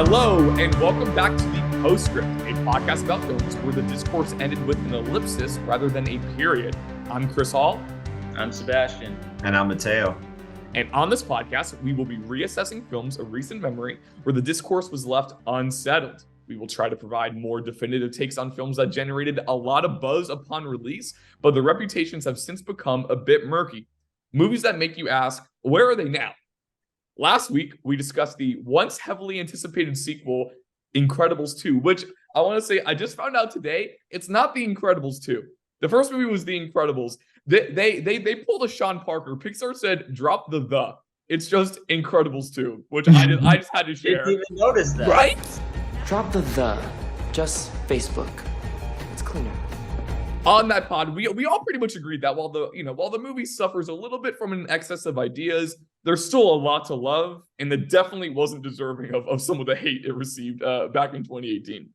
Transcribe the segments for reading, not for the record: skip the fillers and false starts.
Hello, and welcome back to the Postscript, a podcast about films where the discourse ended with an ellipsis rather than a period. I'm Chris Hall. I'm Sebastian. And I'm Mateo. And on this podcast, we will be reassessing films of recent memory where the discourse was left unsettled. We will try to provide more definitive takes on films that generated a lot of buzz upon release, but the reputations have since become a bit murky. Movies that make you ask, where are they now? Last week, we discussed the once heavily anticipated sequel, Incredibles 2, which I want to say, I just found out today, it's not The Incredibles 2. The first movie was The Incredibles. They pulled a Sean Parker. Pixar said, drop the. It's just Incredibles 2, which I just had to share. Didn't even notice that. Right? Drop the. Just Facebook. It's cleaner. On that pod, we all pretty much agreed that while the movie suffers a little bit from an excess of ideas, there's still a lot to love, and that definitely wasn't deserving of some of the hate it received back in 2018.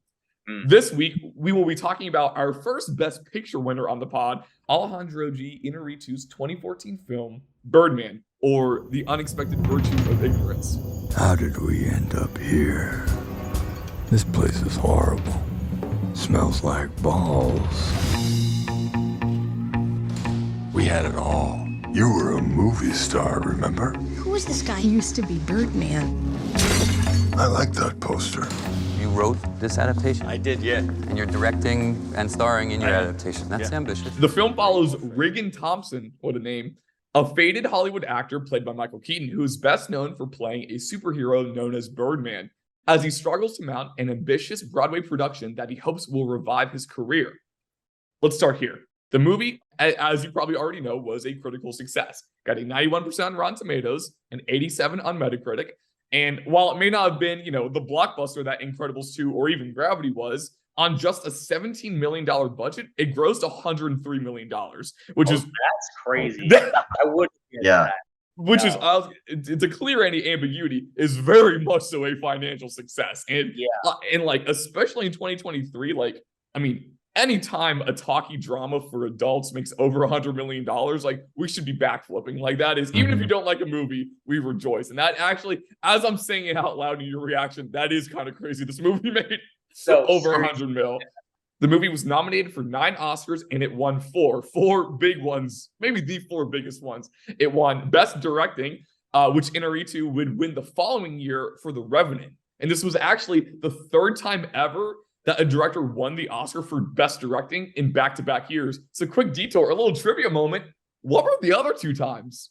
This week, we will be talking about our first Best Picture winner on the pod, Alejandro G. Inarritu's 2014 film, Birdman, or The Unexpected Virtue of Ignorance. How did we end up here? This place is horrible. Smells like balls. We had it all. You were a movie star, remember? Who was this guy? He used to be Birdman. I like that poster. You wrote this adaptation? I did, yeah. And you're directing and starring in your adaptation. That's ambitious. The film follows Regan Thompson, what a name, a faded Hollywood actor played by Michael Keaton, who is best known for playing a superhero known as Birdman, as he struggles to mount an ambitious Broadway production that he hopes will revive his career. Let's start here. The movie, as you probably already know, was a critical success. Got a 91% on Rotten Tomatoes, an 87 on Metacritic. And while it may not have been, the blockbuster that Incredibles 2 or even Gravity was, on just a $17 million budget, it grossed $103 million, which is... That's crazy. I wouldn't get that. Which is, to clear any ambiguity, is very much so a financial success. And, especially in 2023, anytime a talkie drama for adults makes over $100 million, we should be backflipping. That is, even if you don't like a movie, we rejoice. And that actually, as I'm saying it out loud in your reaction, that is kind of crazy. This movie made over 100 mil. The movie was nominated for 9 Oscars and it won 4 big ones, maybe the 4 biggest ones. It won Best Directing, which Inarritu would win the following year for The Revenant. And this was actually the 3rd time ever that a director won the Oscar for Best Directing in back-to-back years. It's a quick detour, a little trivia moment. What were the other 2 times?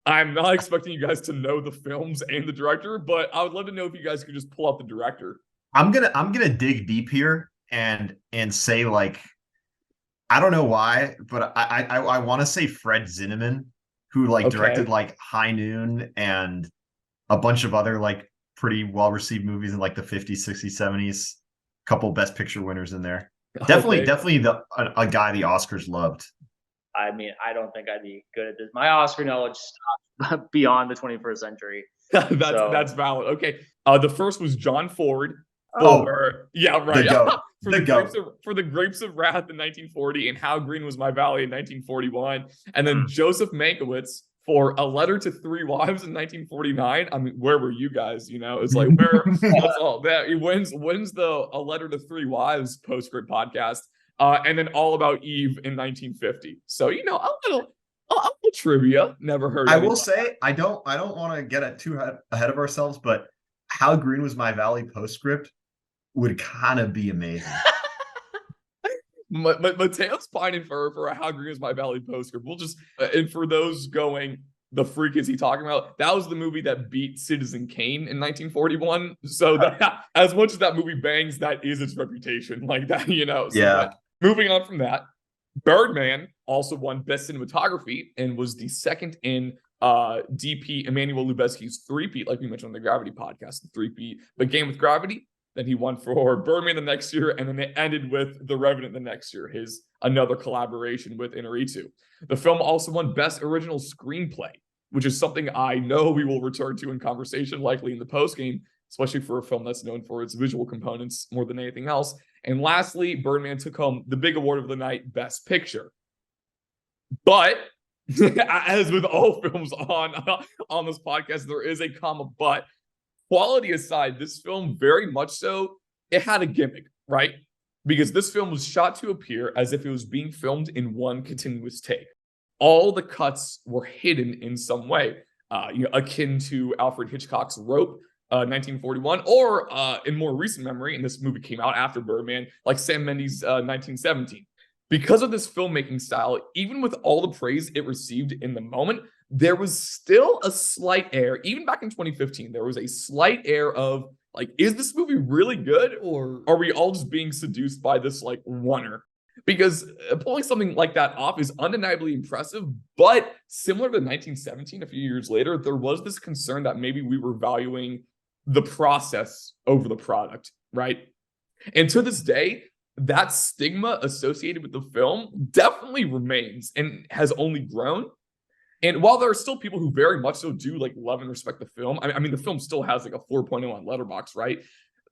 I'm not expecting you guys to know the films and the director, but I would love to know if you guys could just pull out the director. I'm gonna dig deep here and say, I don't know why, but I want to say Fred Zinnemann, who directed High Noon and a bunch of other pretty well-received movies in the 50s, 60s, 70s. Couple Best Picture winners in there. Definitely a guy the Oscars loved. I mean, I don't think I'd be good at this. My Oscar knowledge stops beyond the 21st century. That's valid. Okay. The first was John Ford. The goat. For the Grapes of Wrath in 1940 and How Green Was My Valley in 1941. And then Joseph Mankiewicz for A Letter to Three Wives in 1949. I mean, where were you guys? It's where that's all that he wins the A Letter to Three Wives Postscript podcast. And then All About Eve in 1950. So, a little trivia. Never heard of it. I will say, I don't want to get too ahead of ourselves, but How Green Was My Valley Postscript would kind of be amazing. Mateo's pining for a How Green Is My Valley Postscript. We'll just, and for those going, the freak is he talking about? That was the movie that beat Citizen Kane in 1941. So that, as much as that movie bangs, that is its reputation. So moving on from that, Birdman also won Best Cinematography and was the second in DP Emmanuel Lubezki's three-peat, like we mentioned on the Gravity podcast, the three-peat began with Gravity. Then he won for Birdman the next year, and then it ended with The Revenant the next year, another collaboration with Inarritu. The film also won Best Original Screenplay, which is something I know we will return to in conversation, likely in the postgame, especially for a film that's known for its visual components more than anything else. And lastly, Birdman took home the big award of the night, Best Picture. But as with all films on this podcast, there is a comma but. quality aside, this film very much so, it had a gimmick, right? Because this film was shot to appear as if it was being filmed in one continuous take. All the cuts were hidden in some way, akin to Alfred Hitchcock's Rope, 1941, or in more recent memory, and this movie came out after Birdman, like Sam Mendes' 1917. Because of this filmmaking style, even with all the praise it received in the moment, there was still a slight air, even back in 2015, there was a slight air of like, is this movie really good, or are we all just being seduced by this like oner? Because pulling something like that off is undeniably impressive, but similar to 1917, a few years later, there was this concern that maybe we were valuing the process over the product, right? And to this day, that stigma associated with the film definitely remains and has only grown. And while there are still people who very much so do like love and respect the film, I mean the film still has like a 4.0 on Letterboxd, right?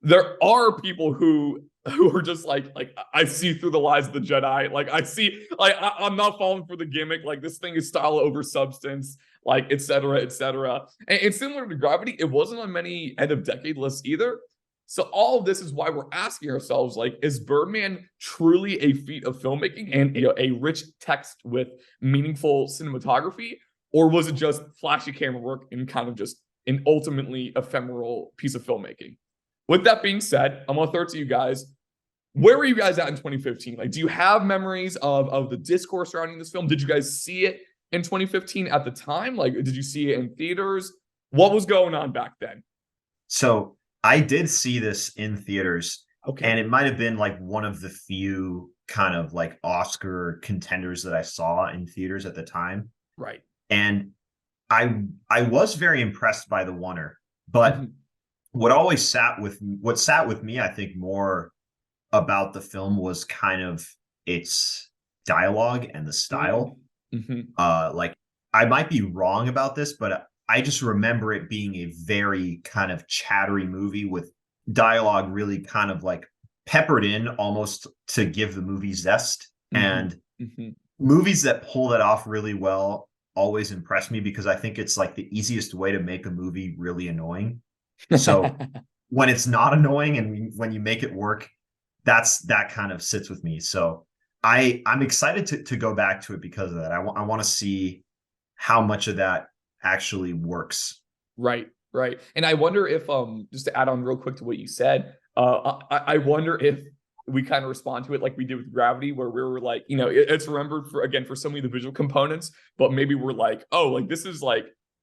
There are people who are just like I see through the lies of the Jedi. Like I see, like I'm not falling for the gimmick. Like this thing is style over substance, like et cetera, et cetera. And similar to Gravity, it wasn't on many end of decade lists either. So all of this is why we're asking ourselves, like, is Birdman truly a feat of filmmaking and a rich text with meaningful cinematography? Or was it just flashy camera work and kind of just an ultimately ephemeral piece of filmmaking? With that being said, I'm going to throw it to you guys. Where were you guys at in 2015? Like, do you have memories of the discourse surrounding this film? Did you guys see it in 2015 at the time? Like, did you see it in theaters? What was going on back then? So I did see this in theaters. Okay. And it might have been like one of the few kind of like Oscar contenders that I saw in theaters at the time. Right. And I was very impressed by the oner, but what sat with me, I think, more about the film was kind of its dialogue and the style. Like I might be wrong about this, but I just remember it being a very kind of chattery movie with dialogue really kind of like peppered in almost to give the movie zest. And movies that pull that off really well always impress me because I think it's like the easiest way to make a movie really annoying. So when it's not annoying and when you make it work, that kind of sits with me. So I'm excited to go back to it because of that. I want to see how much of that actually works. Right. And I wonder if just to add on real quick to what you said, I wonder if we kind of respond to it like we did with Gravity, where we were like, it's remembered for so many of the visual components, but maybe we're like, oh, like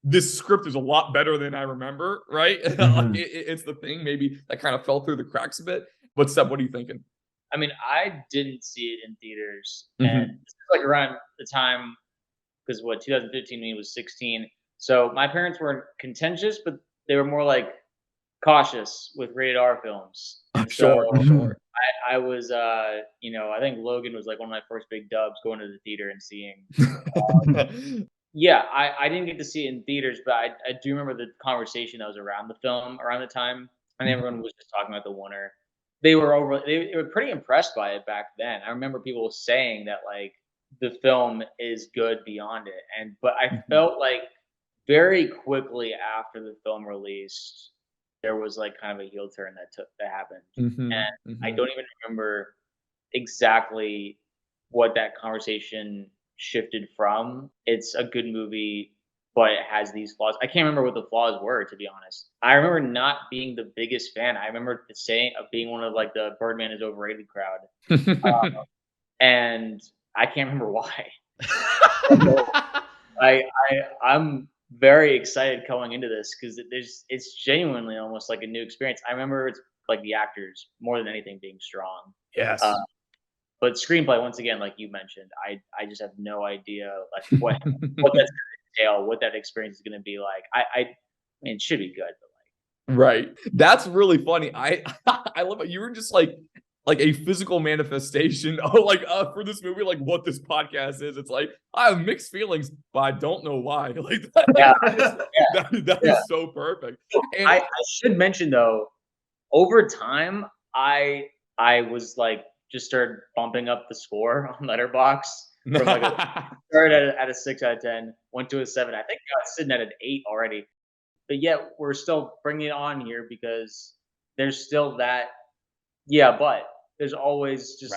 this script is a lot better than I remember, right? It's the thing maybe that kind of fell through the cracks a bit. But Seb, what are you thinking? I mean, I didn't see it in theaters, and this is like around the time, because 2015 me was 16. So my parents weren't contentious, but they were more like cautious with rated R films. Sure. I was, I think Logan was like one of my first big dubs going to the theater and seeing. Yeah, I didn't get to see it in theaters, but I do remember the conversation that was around the film around the time, and everyone was just talking about the oner. They were pretty impressed by it back then. I remember people saying that like the film is good beyond it, but I felt like very quickly after the film released, there was like kind of a heel turn that happened, and I don't even remember exactly what that conversation shifted from. It's a good movie, but it has these flaws. I can't remember what the flaws were, to be honest. I remember not being the biggest fan. I remember being one of like the Birdman is overrated crowd, and I can't remember why. I'm very excited going into this because it's genuinely almost like a new experience. I remember it's like the actors more than anything being strong. Yes. But screenplay, once again, like you mentioned, I just have no idea like what that's going to entail, what that experience is going to be like. I mean, it should be good, but like. Right. That's really funny. I love it. You were just like a physical manifestation of for this movie, like what this podcast is. It's like I have mixed feelings, but I don't know why. Like that is so perfect. And I should mention though, over time, I was like just started bumping up the score on Letterboxd from like started at a 6 out of 10, went to a 7. I think I was sitting at an 8 already. but yet we're still bringing it on here because there's still that. Yeah, but there's always just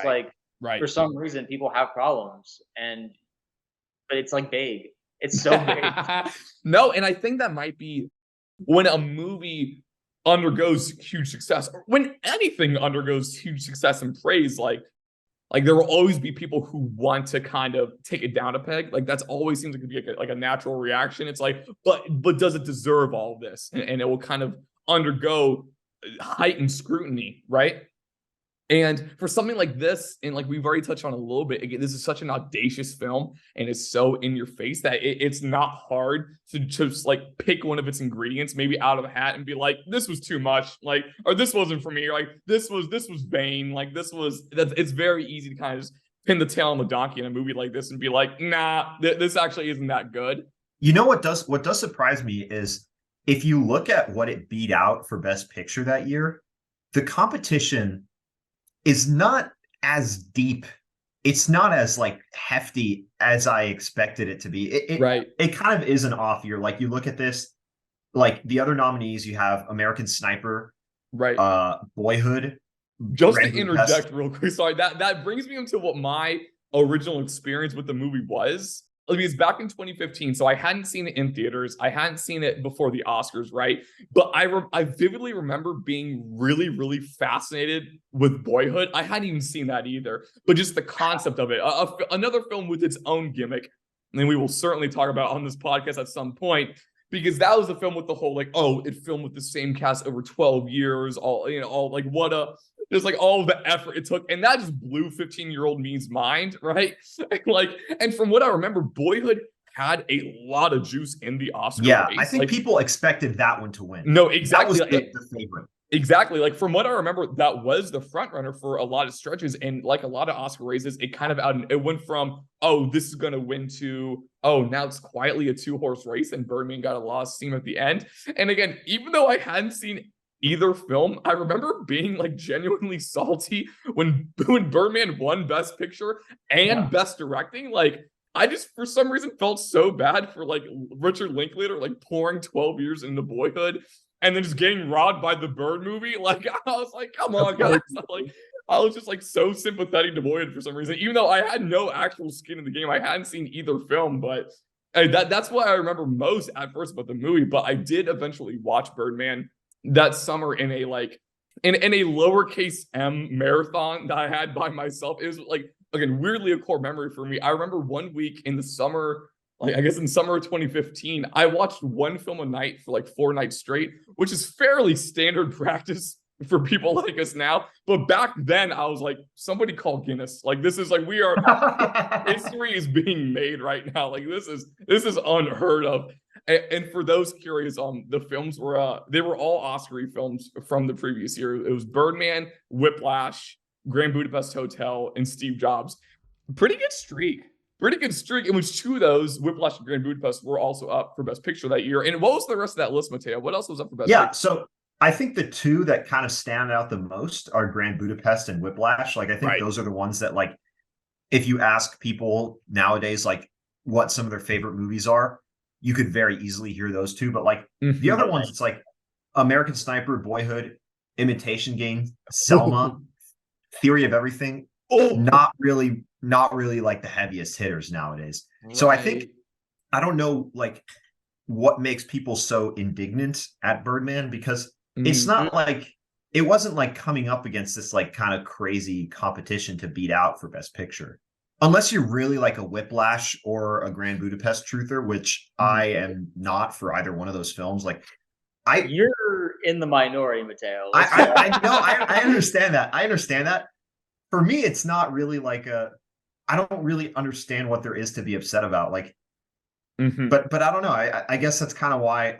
Right. for some reason people have problems, but it's like vague. It's so vague. No, and I think that might be when a movie undergoes huge success, or when anything undergoes huge success and praise, like there will always be people who want to kind of take it down a peg. Like that's always seems like to be like a natural reaction. It's like, but does it deserve all of this? And it will kind of undergo heightened scrutiny, right? And for something like this, and like we've already touched on a little bit, again, this is such an audacious film and it's so in your face that it's not hard to just like pick one of its ingredients, maybe out of a hat, and be like, this was too much, like, or this wasn't for me, or like this was vain, like it's very easy to kind of just pin the tail on the donkey in a movie like this and be like, nah, this actually isn't that good. You know what does surprise me is if you look at what it beat out for Best Picture that year, the competition is not as deep. It's not as like hefty as I expected it to be. It kind of is an off year. Like you look at this, like the other nominees, you have American Sniper, right? Boyhood. Just to interject real quick, sorry, that brings me into what my original experience with the movie was. I mean, it's back in 2015, so I hadn't seen it in theaters. I hadn't seen it before the Oscars, right? But I vividly remember being really, really fascinated with Boyhood. I hadn't even seen that either, but just the concept of it. Another film with its own gimmick, and we will certainly talk about on this podcast at some point, because that was the film with the whole like, oh, it filmed with the same cast over 12 years, all like what a just like all of the effort it took, and that just blew 15-year-old me's mind, right? And from what I remember, Boyhood had a lot of juice in the Oscar race. I think people expected that one to win. No, exactly. That was the favorite. Exactly. Like from what I remember, that was the front runner for a lot of stretches, and like a lot of Oscar races, it kind of it went from, oh, this is going to win, to, oh, now it's quietly a 2-horse race, and Birdman got a lot of steam at the end. And again, even though I hadn't seen either film, I remember being like genuinely salty when Birdman won Best Picture and Best Directing. Like I just for some reason felt so bad for like Richard Linklater like pouring 12 years into Boyhood and then just getting robbed by the Bird movie. Like I was like, come on, guys. Like I was just like so sympathetic to Boyhood for some reason, even though I had no actual skin in the game. I hadn't seen either film, but that's what I remember most at first about the movie. But I did eventually watch Birdman that summer in a lowercase m marathon that I had by myself. It was like, again, weirdly a core memory for me. I remember one week in the summer, like I guess in summer of 2015, I watched one film a night for like 4 nights straight, which is fairly standard practice for people like us now. But back then I was like, somebody call Guinness. Like this is like, we are history is being made right now. Like this is unheard of. And for those curious, the films were they were all Oscar-y films from the previous year. It was Birdman, Whiplash, Grand Budapest Hotel, and Steve Jobs. Pretty good streak. In which 2 of those, Whiplash and Grand Budapest, were also up for Best Picture that year. And what was the rest of that list, Mateo? What else was up for Best Picture? So I think the 2 that kind of stand out the most are Grand Budapest and Whiplash. Like I think those are the ones that, like, if you ask people nowadays like what some of their favorite movies are, you could very easily hear those 2. But like the other ones, it's like American Sniper, Boyhood, Imitation Game, Selma, Theory of Everything. Not really like the heaviest hitters nowadays. Right. So I think, I don't know like what makes people so indignant at Birdman, because it's not like, it wasn't like coming up against this like kind of crazy competition to beat out for Best Picture. Unless you're really like a Whiplash or a Grand Budapest truther, which I am not for either one of those films. Like you're in the minority, Mateo. I know, I understand that. For me, it's not really like I don't really understand what there is to be upset about. Like, but I don't know. I guess that's kind of why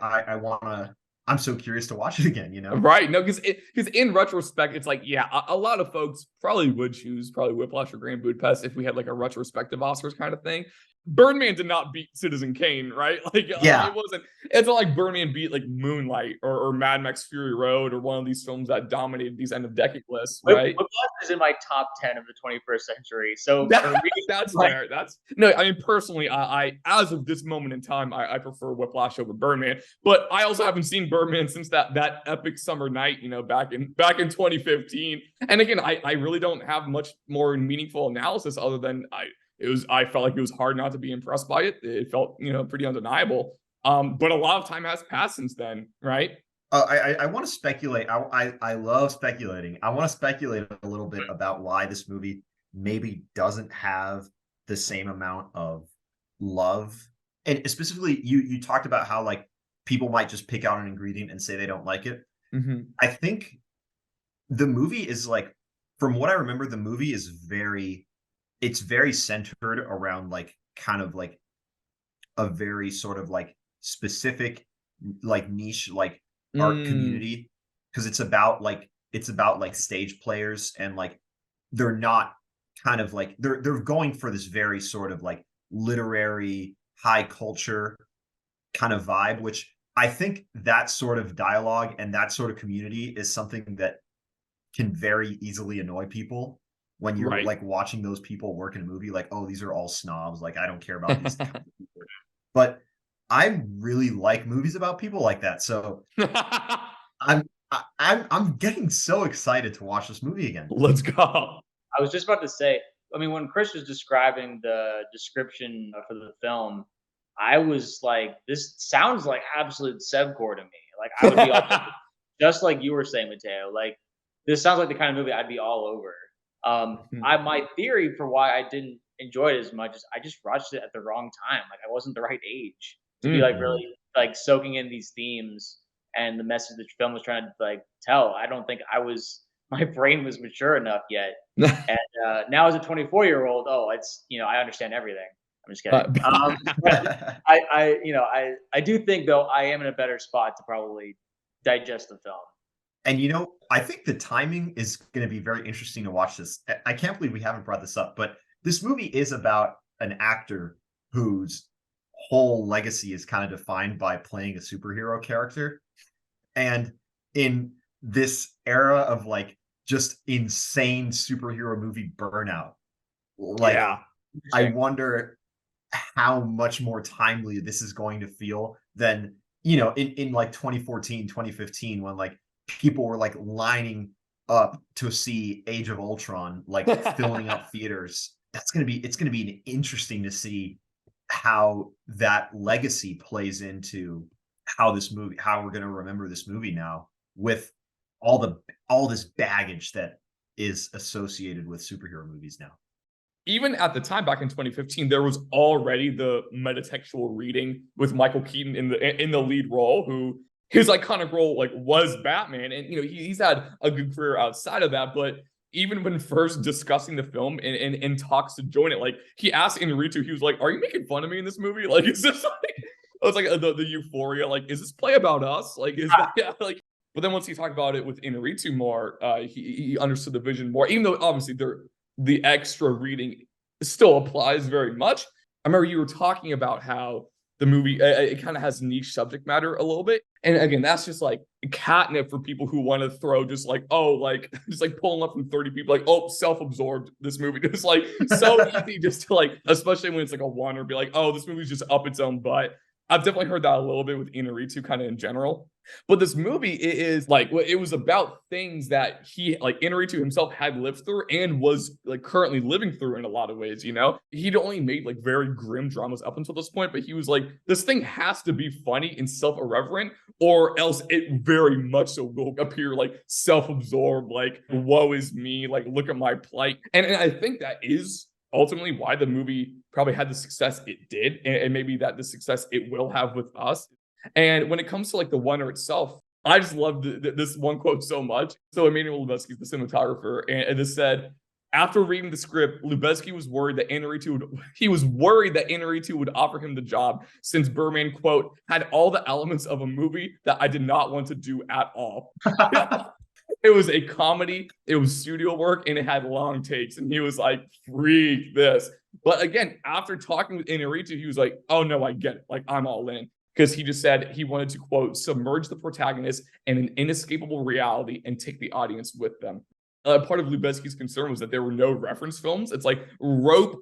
I'm so curious to watch it again, you know? Right. No, because in retrospect, it's like, yeah, a lot of folks probably would choose Whiplash or Grand Budapest if we had like a retrospective Oscars kind of thing. Birdman did not beat Citizen Kane, right? Like, Yeah. it wasn't. It's not like Birdman beat like Moonlight or Mad Max Fury Road or one of these films that dominated these end of decade lists, right? Whiplash is in my top 10 of the 21st century. So for me, that's fair. That's no. I mean, personally, I as of this moment in time, I prefer Whiplash over Birdman. But I also haven't seen Birdman since that epic summer night, back in 2015. And again, I really don't have much more meaningful analysis other than I felt like it was hard not to be impressed by it. It felt, pretty undeniable. But a lot of time has passed since then, right? I want to speculate. I love speculating. I want to speculate a little bit about why this movie maybe doesn't have the same amount of love. And specifically, you talked about how like people might just pick out an ingredient and say they don't like it. Mm-hmm. I think the movie is like, from what I remember, the movie is it's very centered around like kind of like a very sort of like specific like niche like art community, because it's about like stage players, and like they're not kind of like they're going for this very sort of like literary high culture kind of vibe, which I think that sort of dialogue and that sort of community is something that can very easily annoy people when you're like watching those people work in a movie, like, oh, these are all snobs, like I don't care about these kind of people. But I really like movies about people like that, so I'm getting so excited to watch this movie again. Let's go. I was just about to say, I mean, when Chris was describing the description for the film, I was like, this sounds like absolute Sebcore to me. Like I would be all, just like you were saying, Mateo. Like this sounds like the kind of movie I'd be all over. My theory for why I didn't enjoy it as much is I just watched it at the wrong time. Like I wasn't the right age to be like really like soaking in these themes and the message that the film was trying to like tell. I don't think my brain was mature enough yet. And now as a 24-year-old, it's I understand everything. I'm just kidding. But I do think though I am in a better spot to probably digest the film. And I think the timing is going to be very interesting to watch this. I can't believe we haven't brought this up, but this movie is about an actor whose whole legacy is kind of defined by playing a superhero character. And in this era of like just insane superhero movie burnout, like I wonder how much more timely this is going to feel than in like 2014, 2015, when like people were like lining up to see Age of Ultron, like filling up theaters. It's going to be interesting to see how that legacy plays into how we're going to remember this movie now, with all this baggage that is associated with superhero movies now. Even at the time, back in 2015, there was already the metatextual reading with Michael Keaton in the lead role, who his iconic role like was Batman, and he's had a good career outside of that. But even when first discussing the film and in talks to join it, like he asked Inarritu, he was like, "Are you making fun of me in this movie? Like, is this like?" It was like the euphoria, like, is this play about us? Like, is that like? But then once he talked about it with Inarritu more, he understood the vision more, even though obviously the extra reading still applies very much. I remember you were talking about how the movie, it kind of has niche subject matter a little bit. And again, that's just like catnip for people who want to throw just like pulling up from 30 people, like, oh, self-absorbed, this movie. Just like so easy just to like, especially when it's like a one, or be like, oh, this movie's just up its own butt. I've definitely heard that a little bit with Inarritu kind of in general. But this movie is like, it was about things that he, like Inarritu himself, had lived through and was like currently living through in a lot of ways. He'd only made like very grim dramas up until this point, but he was like, this thing has to be funny and self-irreverent, or else it very much so will appear like self-absorbed, like woe is me, like look at my plight. And I think that is ultimately why the movie probably had the success it did, and maybe that the success it will have with us. And when it comes to like the oner itself, I just love this one quote so much. So Emmanuel Lubezki is the cinematographer, and it said, after reading the script, Lubezki was worried that Inarritu would offer him the job, since Birdman, quote, had all the elements of a movie that I did not want to do at all. It was a comedy. It was studio work, and it had long takes. And he was like, "Freak this!" But again, after talking with Inarritu, he was like, "Oh no, I get it. Like I'm all in." Because he just said he wanted to, quote, submerge the protagonist in an inescapable reality and take the audience with them. Part of Lubezki's concern was that there were no reference films. It's like Rope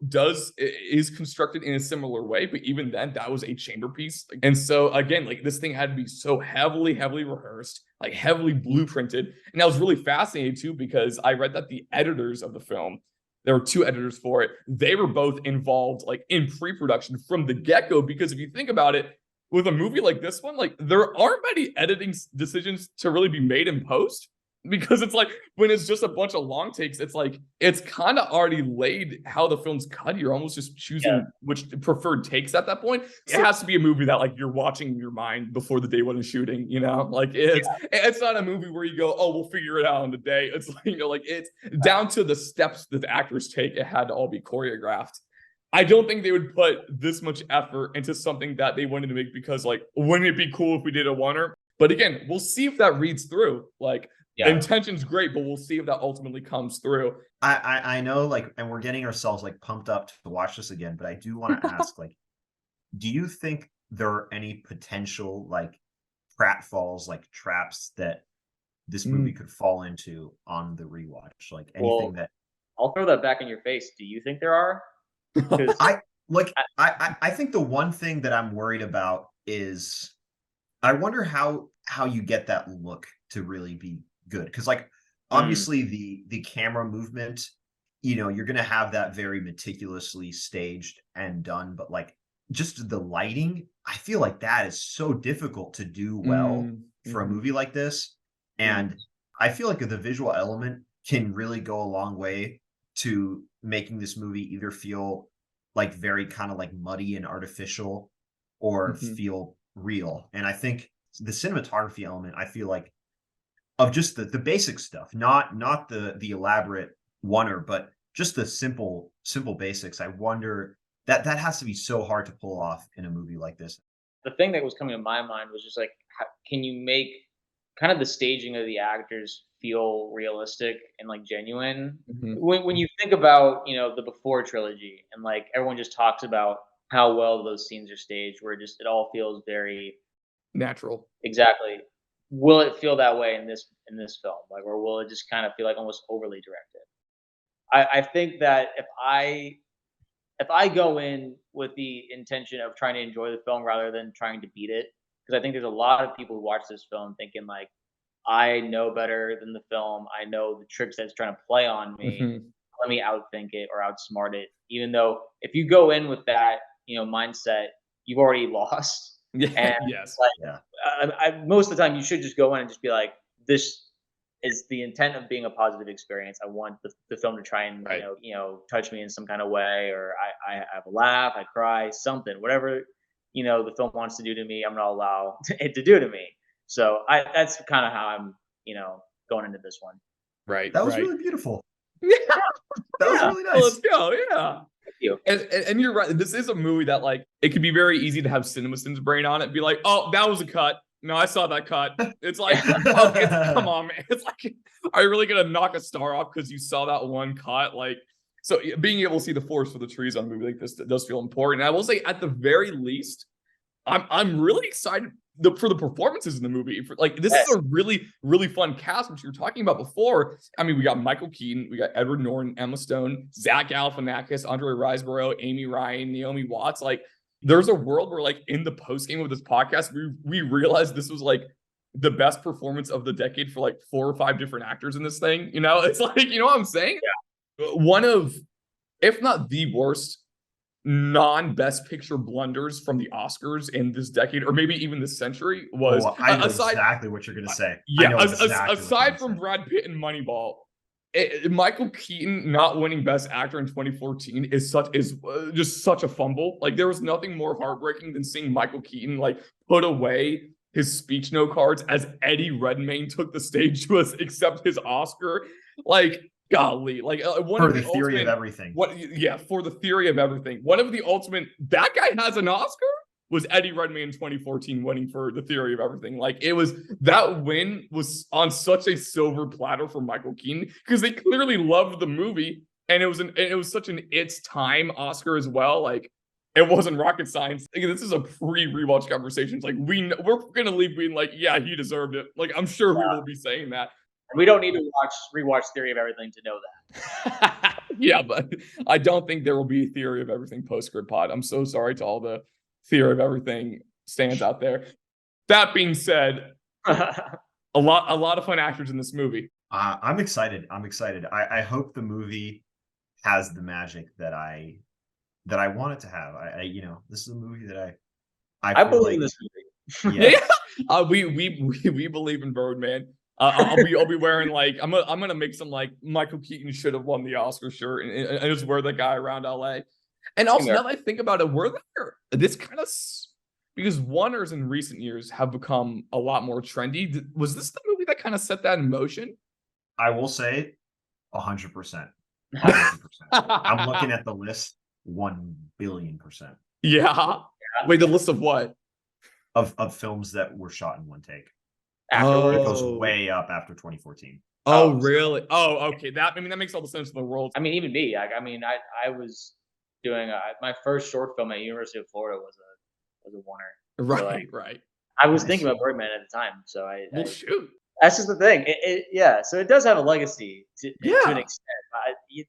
is constructed in a similar way, but even then, that was a chamber piece. And so again, like this thing had to be so heavily rehearsed, like heavily blueprinted. And I was really fascinated too, because I read that the editors of the film, there were 2 editors for it, they were both involved like in pre-production from the get-go. Because if you think about it, with a movie like this one, like there aren't many editing decisions to really be made in post. Because it's like when it's just a bunch of long takes, it's like it's kind of already laid how the film's cut. You're almost just choosing which preferred takes at that point. It has to be a movie that like you're watching in your mind before the day one is shooting, you know? Like it's not a movie where you go, oh, we'll figure it out on the day. It's like, you know, like it's down to the steps that the actors take. It had to all be choreographed. I don't think they would put this much effort into something that they wanted to make because like, wouldn't it be cool if we did a oner? But again, we'll see if that reads through. Like, the intention's great, but we'll see if that ultimately comes through. I know, like, and we're getting ourselves like pumped up to watch this again, but I do want to ask, like, do you think there are any potential like pratfalls, like traps that this movie could fall into on the rewatch? Like anything that I'll throw that back in your face. Do you think there are? I think the one thing that I'm worried about is I wonder how you get that look to really be good, because like obviously the camera movement, you know, you're gonna have that very meticulously staged and done, but like just the lighting, I feel like that is so difficult to do well for a movie like this. And I feel like the visual element can really go a long way to making this movie either feel like very kind of like muddy and artificial or feel real. And I think the cinematography element, I feel like, of just the basic stuff, not the elaborate oner, but just the simple basics. I wonder that has to be so hard to pull off in a movie like this. The thing that was coming to my mind was just like, how, can you make kind of the staging of the actors feel realistic and like genuine? When you think about, you know, the Before trilogy, and like everyone just talks about how well those scenes are staged, where just it all feels very natural. Exactly. Will it feel that way in this film? Like, or will it just kind of feel like almost overly directed? I think that if I go in with the intention of trying to enjoy the film rather than trying to beat it, because I think there's a lot of people who watch this film thinking like, I know better than the film. I know the tricks that it's trying to play on me. Let me outthink it or outsmart it. Even though if you go in with that, you know, mindset, you've already lost. Yeah. Most of the time, you should just go in and just be like, "This is the intent of being a positive experience. I want the film to try and you know touch me in some kind of way, or I have a laugh, I cry, something, whatever you know the film wants to do to me. I'm gonna allow it to do to me." So that's kind of how I'm going into this one. Right. That was really beautiful. Yeah. That was really nice. Well, let's go. Yeah. Thank you. And you're right. This is a movie that like it could be very easy to have CinemaSins brain on it and be like, oh, that was a cut. No, I saw that cut. It's like, come on, man. It's like, are you really gonna knock a star off because you saw that one cut? Like, so being able to see the forest for the trees on a movie like this does feel important. And I will say, at the very least, I'm really excited for the performances in the movie. Like, this is a really fun cast, which you were talking about before. I mean, we got Michael Keaton, we got Edward Norton, Emma Stone, Zach Galifianakis, Andre Riseborough, Amy Ryan, Naomi Watts. Like, there's a world where, like, in the post game of this podcast, we realized this was like the best performance of the decade for like 4 or 5 different actors in this thing. You know, it's like, you know what I'm saying? Yeah. One of, if not the worst non-best picture blunders from the Oscars in this decade, or maybe even this century, was I know exactly what you're gonna say. Yeah, aside from Brad Pitt and Moneyball, Michael Keaton not winning Best Actor in 2014 is just such a fumble. Like, there was nothing more heartbreaking than seeing Michael Keaton like put away his speech note cards as Eddie Redmayne took the stage to accept his Oscar. Like, golly, like for the theory of everything. For the theory of everything. One of the ultimate, that guy has an Oscar? was Eddie Redmayne in 2014 winning for The Theory of Everything. Like it was, that win was on such a silver platter for Michael Keaton because they clearly loved the movie, and it was such an It's Time Oscar as well. Like it wasn't rocket science. Like, this is a pre-rewatch conversation. It's like we're gonna leave being like, yeah, he deserved it. Like I'm sure we will be saying that. We don't need to rewatch Theory of Everything to know that. Yeah, but I don't think there will be a Theory of Everything Postscript pod. I'm so sorry to all the Theory of Everything stands out there. That being said, a lot of fun actors in this movie. I'm excited. I hope the movie has the magic that I want it to have. This is a movie that I believe in this movie. Yeah. We believe in Birdman. I'll be wearing like I'm gonna make some like Michael Keaton should have won the Oscar shirt and just wear that guy around LA. And also now that I think about it, were there this kind of because oners in recent years have become a lot more trendy. Was this the movie that kind of set that in motion? I will say 100%. 100%. I'm looking at the list 1,000,000,000%. Yeah. Wait, the list of what? Of films that were shot in one take. Afterwards. It goes way up after 2014. Oh, really? Oh, okay. That makes all the sense in the world. I mean, even me. I was doing my first short film at University of Florida was a oner. Right, So, like, right. I was thinking about Birdman at the time, so Well, shoot. that's just the thing. Yeah, so it does have a legacy to an Yeah. extent.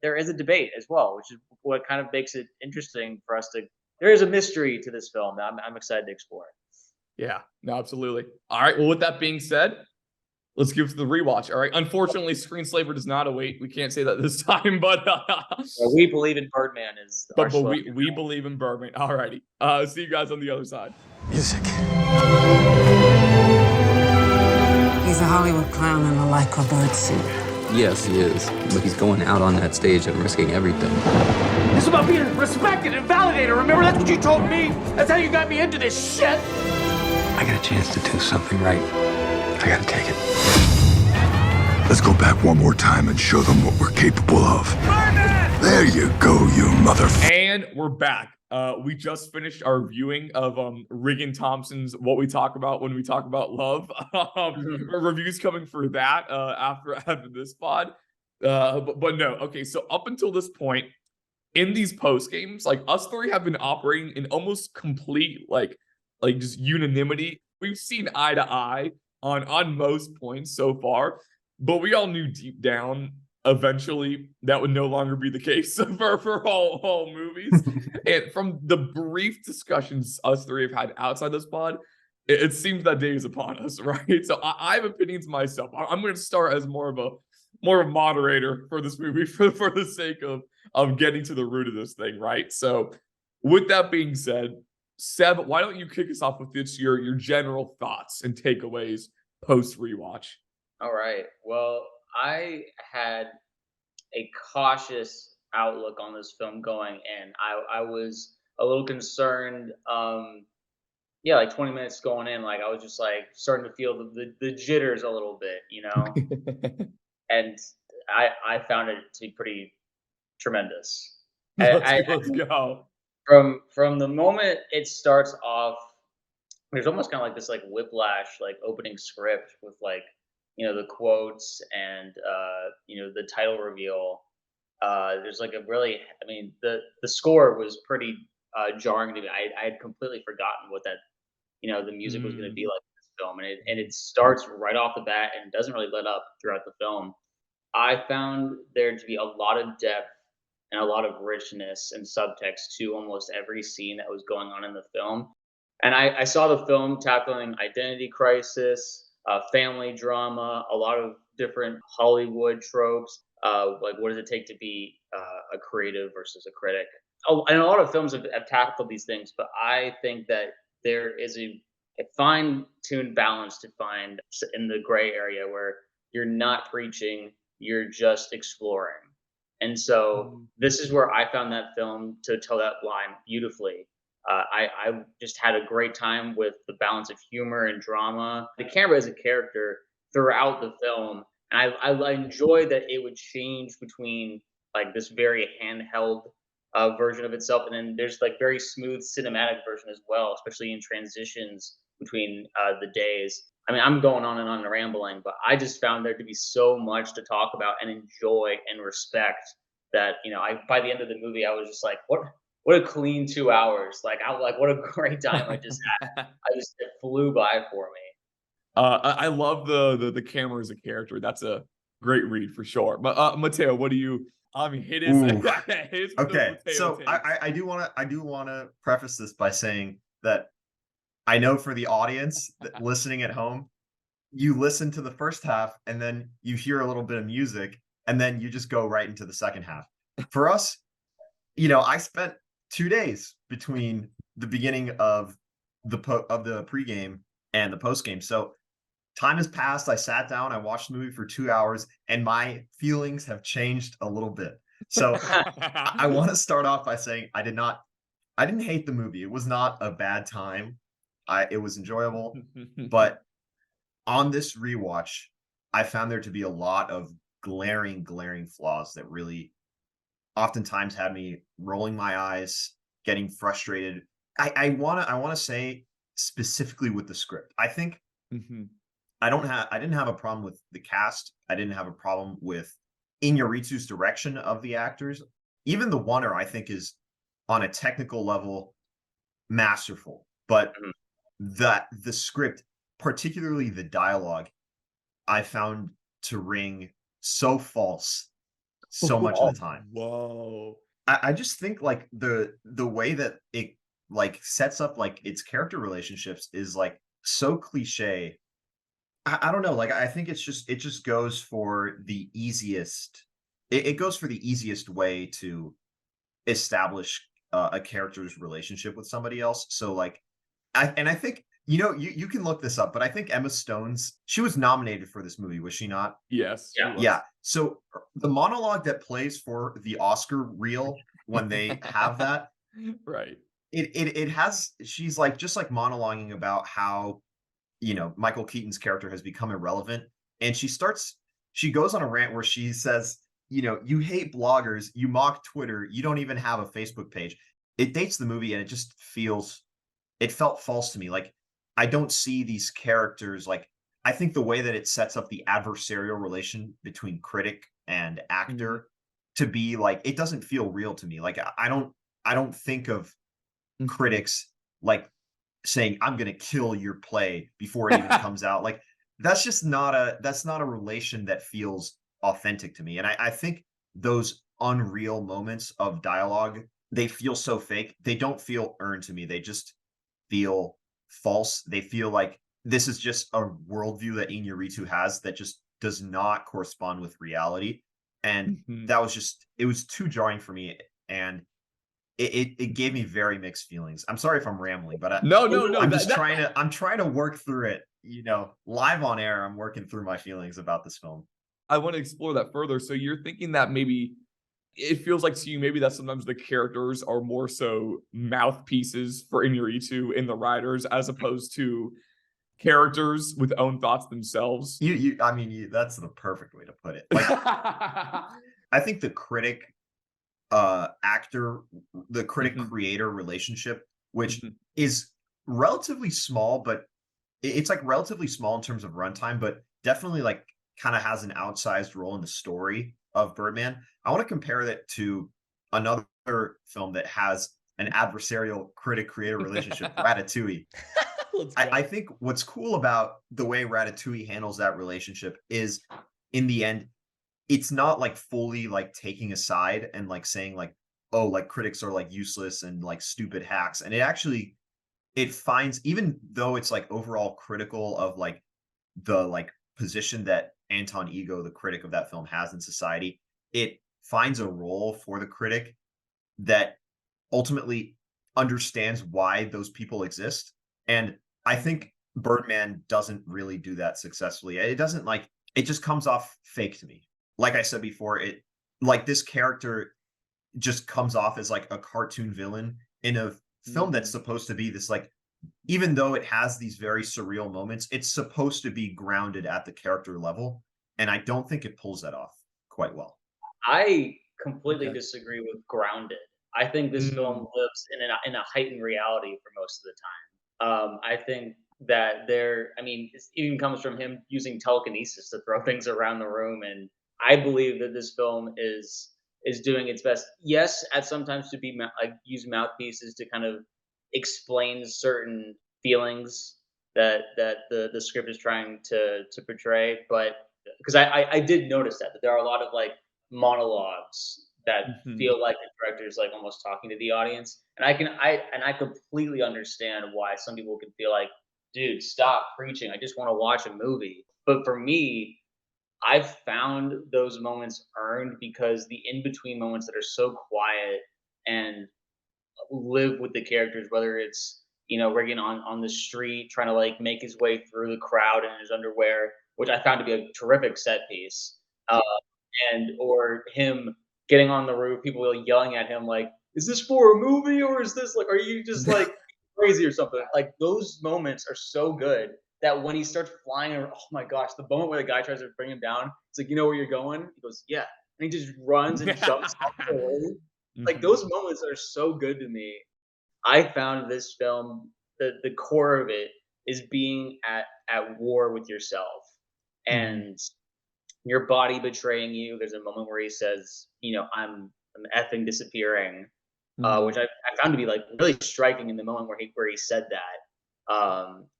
There is a debate as well, which is what kind of makes it interesting for us to. There is a mystery to this film that I'm excited to explore. Yeah, no, absolutely. All right. Well, with that being said, let's give it to the rewatch. All right. Unfortunately, Screenslaver does not await. We can't say that this time, but We believe in Birdman is. but we believe in Birdman. All righty. See you guys on the other side. Music. He's a Hollywood clown in a lycra bird suit. Yes, he is. But he's going out on that stage and risking everything. It's about being respected and validated. Remember, that's what you told me. That's how you got me into this shit. I got a chance to do something right. I gotta take it. Let's go back one more time and show them what we're capable of. Birdman! There you go, you motherfucker. And we're back. We just finished our viewing of Regan Thompson's What We Talk About When We Talk About Love. Reviews coming for that after this pod. But no, okay. So up until this point, in these post games, like us three have been operating in almost complete like just unanimity. We've seen eye to eye on most points so far, but we all knew deep down eventually that would no longer be the case for all movies. And from the brief discussions us three have had outside this pod, it seems that day is upon us, right? So I have opinions myself. I'm going to start as more of a moderator for this movie for the sake of getting to the root of this thing, right? So with that being said, Seb, why don't you kick us off with your general thoughts and takeaways post rewatch? All right. Well, I had a cautious outlook on this film going in. I was a little concerned. Like 20 minutes going in, like I was just like starting to feel the jitters a little bit, and I found it to be pretty tremendous. Let's go. From the moment it starts off, there's almost kind of like this like whiplash, like opening script with like, the quotes and the title reveal. There's like a really, the score was pretty jarring to me. I had completely forgotten what that, the music was going to be like in this film, and it starts right off the bat and doesn't really let up throughout the film. I found there to be a lot of depth and a lot of richness and subtext to almost every scene that was going on in the film. And I saw the film tackling identity crisis, family drama, a lot of different Hollywood tropes, like what does it take to be a creative versus a critic. And a lot of films have tackled these things, but I think that there is a fine-tuned balance to find in the gray area where you're not preaching, you're just exploring. And so this is where I found that film to tell that line beautifully. I just had a great time with the balance of humor and drama. The camera is a character throughout the film, and I enjoy that it would change between like this very handheld version of itself, and then there's like very smooth cinematic version as well, especially in transitions between the days. I mean, I'm going on and rambling, but I just found there to be so much to talk about and enjoy and respect that I by the end of the movie I was just like, what a clean 2 hours! Like what a great time I just had. I just it flew by for me. I love the camera as a character. That's a great read for sure. But Mateo, what do you? I mean, hit his Ooh. his Okay, Mateo so takes. I do wanna preface this by saying that I know for the audience that listening at home, you listen to the first half and then you hear a little bit of music and then you just go right into the second half. For us, I spent 2 days between the beginning of the pregame and the postgame. So time has passed. I sat down, I watched the movie for 2 hours, and my feelings have changed a little bit. So I want to start off by saying I didn't hate the movie. It was not a bad time. It was enjoyable, but on this rewatch, I found there to be a lot of glaring flaws that really oftentimes had me rolling my eyes, getting frustrated. I wanna say specifically with the script. I think Mhm. I didn't have a problem with the cast. I didn't have a problem with Iñárritu's direction of the actors. Even the oner, I think, is on a technical level masterful. But Mhm. the script, particularly the dialogue, I found to ring so false so much of the time. Whoa. I just think like the way that it like sets up like its character relationships is like so cliche. I don't know. Like I think it just goes for the easiest. It goes for the easiest way to establish a character's relationship with somebody else. So like, I think you can look this up, but I think Emma Stone's she was nominated for this movie, was she not? Yes, she Yeah. was. Yeah. So the monologue that plays for the Oscar reel when they have that, Right. it has she's like just like monologuing about how, Michael Keaton's character has become irrelevant. And she goes on a rant where she says, you hate bloggers, you mock Twitter, you don't even have a Facebook page. It dates the movie and it felt false to me. Like I don't see these characters like I think the way that it sets up the adversarial relation between critic and Mhm. actor to be like it doesn't feel real to me. Like I don't think of Mhm. critics like saying I'm going to kill your play before it even comes out. Like that's not a relation that feels authentic to me. And I think those unreal moments of dialogue, they feel so fake. They don't feel earned to me. They just feel false. They feel like this is just a worldview that Iñárritu has that just does not correspond with reality. And Mhm. that was just it was too jarring for me. And it gave me very mixed feelings. I'm sorry if I'm rambling, but No, no, no. I'm trying to work through it, live on air. I'm working through my feelings about this film. I want to explore that further. So you're thinking that maybe it feels like to you maybe that sometimes the characters are more so mouthpieces for Inuyutu in the writers as opposed to characters with own thoughts themselves. I mean, that's the perfect way to put it. Like, I think actor, the critic Mhm, creator relationship, which mhm, is relatively small, but it's like relatively small in terms of runtime, but definitely like kind of has an outsized role in the story of Birdman. I want to compare that to another film that has an adversarial critic creator relationship, Ratatouille. Let's I go. think what's cool about the way Ratatouille handles that relationship is in the end, it's not like fully like taking a side and like saying like, oh, like critics are like useless and like stupid hacks. And it finds even though it's like overall critical of like the like position that Anton Ego, the critic of that film, has in society, it finds a role for the critic that ultimately understands why those people exist. And I think Birdman doesn't really do that successfully. It doesn't like it just comes off fake to me. Like I said before, it like this character just comes off as like a cartoon villain in a film that's Mhm. supposed to be this like even though it has these very surreal moments, it's supposed to be grounded at the character level, and I don't think it pulls that off quite well. I completely Okay. disagree with grounded. I think this film lives in a heightened reality for most of the time. I think that I mean, it even comes from him using telekinesis to throw things around the room, and I believe that this film is doing its best. Yes, at sometimes to be like use mouthpieces to kind of explain certain feelings that the script is trying to portray, but because I did notice that there are a lot of like monologues that Mhm. feel like the director is like almost talking to the audience, and I completely understand why some people can feel like, dude, stop preaching. I just want to watch a movie. But for me, I've found those moments earned because the in between moments that are so quiet and live with the characters, whether it's Reagan on the street trying to like make his way through the crowd in his underwear, which I found to be a terrific set piece, uh, and or him getting on the roof, people yelling at him like, "Is this for a movie or is this like, are you just like crazy or something?" Like those moments are so good that when he starts flying, oh my gosh, the moment where the guy tries to bring him down, it's like, "You know where you're going?" He goes, "Yeah," and he just runs and jumps off the roof. Like Mhm. those moments are so good to me. I found this film, the core of it is being at war with yourself Mhm. and your body betraying you. There's a moment where he says, I'm effing disappearing, which Mhm. I found to be like really striking in the moment where he said that.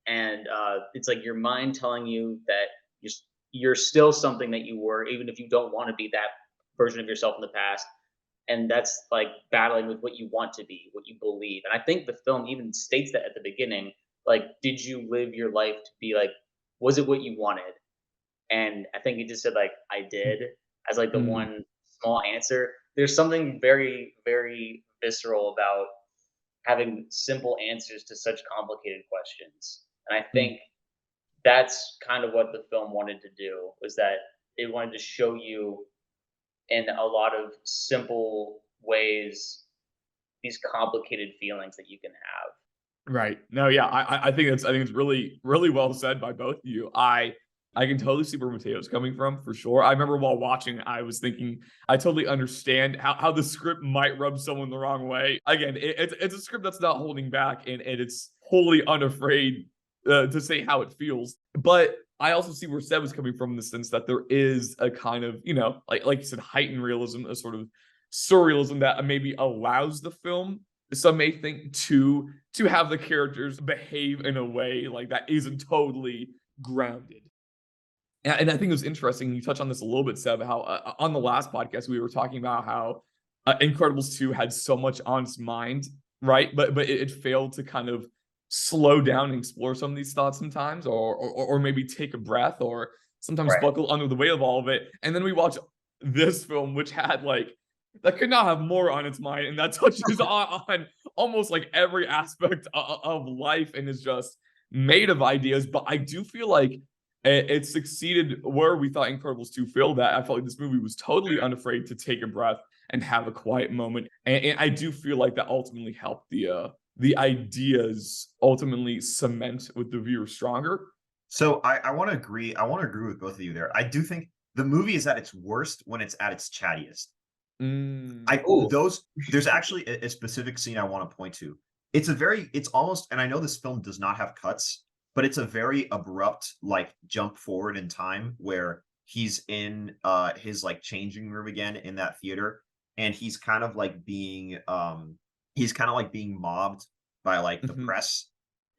And it's like your mind telling you that you're you're still something that you were, even if you don't want to be that version of yourself in the past, and that's like battling with what you want to be, what you believe. And I think the film even states that at the beginning, like, did you live your life to be like, was it what you wanted? And I think he just said like, I did, as like the Mhm. one small answer. There's something very, very visceral about having simple answers to such complicated questions. And I Mhm. think that's kind of what the film wanted to do, was that it wanted to show you in a lot of simple ways these complicated feelings that you can have. Right. No, yeah, I think it's really, really well said by both of you. I can totally see where Mateo's coming from for sure. I remember while watching, I was thinking I totally understand how the script might rub someone the wrong way. Again, it's a script that's not holding back and it's wholly unafraid to say how it feels. But I also see where Seb is coming from in the sense that there is a kind of, like you said, heightened realism, a sort of surrealism that maybe allows the film, some may think, to have the characters behave in a way like that isn't totally grounded. And I think it was interesting. You touched on this a little bit, Seb. How on the last podcast we were talking about how Incredibles 2 had so much on its mind, right? But it failed to kind of slow down and explore some of these thoughts sometimes, or maybe take a breath, or sometimes Right. buckle under the weight of all of it. And then we watch this film, which had like that could not have more on its mind, and that touches on almost like every aspect of life, and is just made of ideas. But I do feel like it succeeded where we thought Incredibles 2 failed at. I felt like this movie was totally unafraid to take a breath and have a quiet moment. And I do feel like that ultimately helped the ideas ultimately cement with the viewer stronger. So I want to agree. I want to agree with both of you there. I do think the movie is at its worst when it's at its chattiest. Mm, I Ooh. those There's actually a specific scene I want to point to. It's almost, and I know this film does not have cuts, but it's a very abrupt like jump forward in time where he's in his like changing room again in that theater, and he's kind of like being mobbed by like the mhm, press,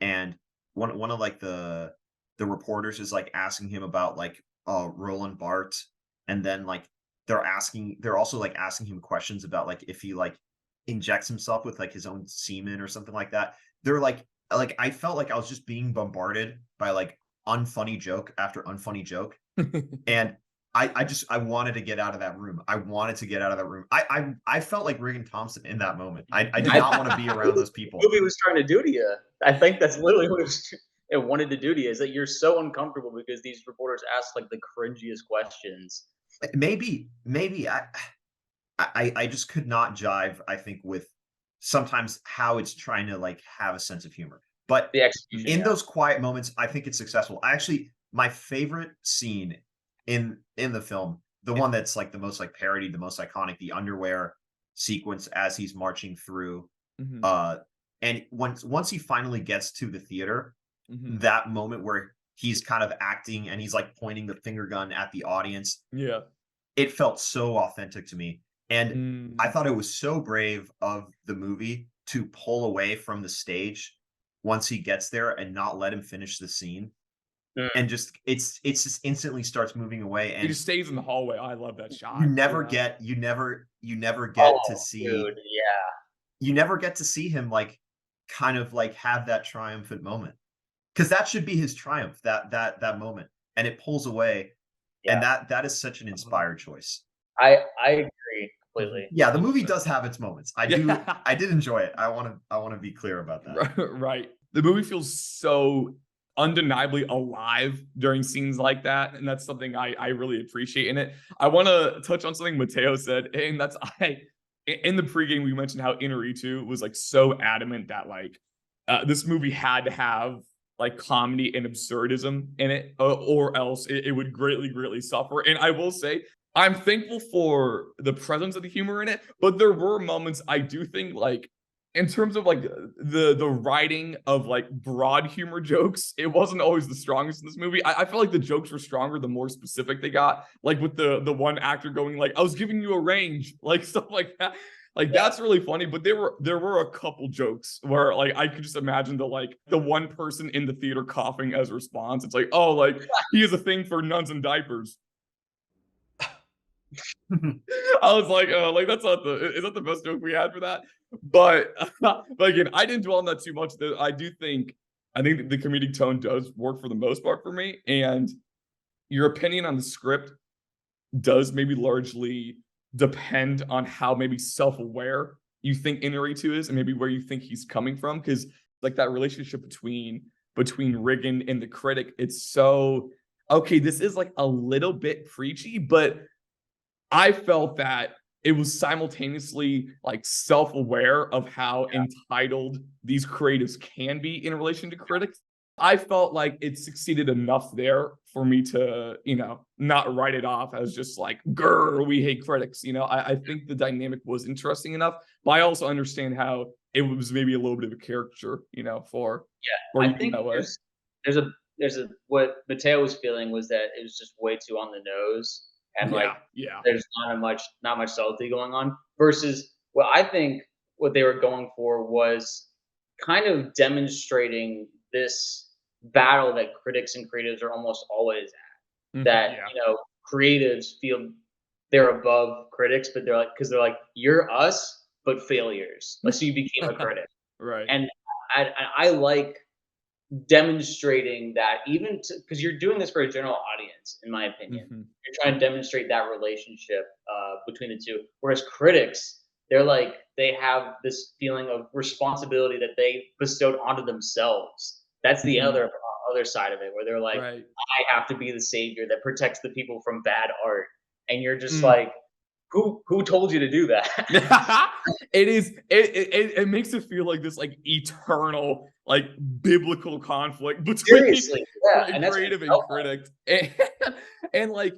and one of like the reporters is like asking him about like Roland Barthes, and then like they're also like asking him questions about like if he like injects himself with like his own semen or something like that. They're like I felt like I was just being bombarded by like unfunny joke after unfunny joke, and I wanted to get out of that room. I wanted to get out of that room. I felt like Regan Thompson in that moment. I did I not want to be around those the people. movie was trying to do to you. I think that's literally what it wanted to do to you, is that you're so uncomfortable because these reporters ask like the cringiest questions. Maybe I just could not jive, I think, with sometimes how it's trying to like have a sense of humor. But The execution, in yeah. those quiet moments, I think it's successful. My favorite scene in the film, the one that's like the most like parodied, the most iconic, the underwear. sequence as he's marching through. Mhm. And once he finally gets to the theater, Mhm. that moment where he's kind of acting and he's like pointing the finger gun at the audience, Yeah. it felt so authentic to me. And I Mm. thought it was so brave of the movie to pull away from the stage once he gets there and not let him finish the scene. Mm. And just it's just instantly starts moving away, He and just stays in the hallway. I love that you shot. never Yeah. get you never get to Oh, see dude, yeah. you never get to see him like kind of like have that triumphant moment. Because that should be his triumph, that moment. And it pulls away. And Yeah. that is such an Uh-huh. inspired choice. I agree Mhm. completely. Yeah, the movie does have its moments. Yeah. I did enjoy it. I wanna be clear about that. Right. The movie feels so undeniably alive during scenes like that, and that's something I really appreciate in it. I want to touch on something Mateo said, and that's in the pregame we mentioned how Inarritu was like so adamant that like this movie had to have like comedy and absurdism in it, or else it would greatly suffer. And I will say I'm thankful for the presence of the humor in it, but there were moments I do think like in terms of like the writing of like broad humor jokes, it wasn't always the strongest in this movie. I feel like the jokes were stronger the more specific they got. Like with the one actor going like, "I was giving you a range," like stuff like that. Like that's really funny. But there were a couple jokes where like I could just imagine the one person in the theater coughing as a response. It's like, oh, like he has a thing for nuns and diapers. I was like, oh, like that's not is that the best joke we had for that? But but again, I didn't dwell on that too much. I think that the comedic tone does work for the most part for me. And your opinion on the script does maybe largely depend on how maybe self-aware you think Inarritu is and maybe where you think he's coming from. Because like that relationship between Riggin and the critic, it's so okay, this is like a little bit preachy, but I felt that it was simultaneously like self-aware of how entitled these creatives can be in relation to critics. I felt like it succeeded enough there for me to, not write it off as just like, grr, we hate critics. I think the dynamic was interesting enough, but I also understand how it was maybe a little bit of a caricature, for I you think that way. there's a what Mateo was feeling was that it was just way too on the nose and like Yeah. there's not much subtlety going on versus what I think what they were going for was kind of demonstrating this battle that critics and creatives are almost always at. Mhm, That, yeah. creatives feel they're above critics, but they're like because they're like, "You're us, but failures." Like, so you became a critic. Right. And I like demonstrating that even because you're doing this for a general audience, in my opinion. Mhm. You're trying to demonstrate that relationship between the two. Whereas critics, they're like they have this feeling of responsibility that they bestowed onto themselves. That's the Mhm. other side of it, where they're like, Right. I have to be the savior that protects the people from bad art, and you're just Mm. like, who told you to do that? It is it makes it feel like this like eternal like biblical conflict between Seriously, yeah, and that's what it creative and felt like. critic. And like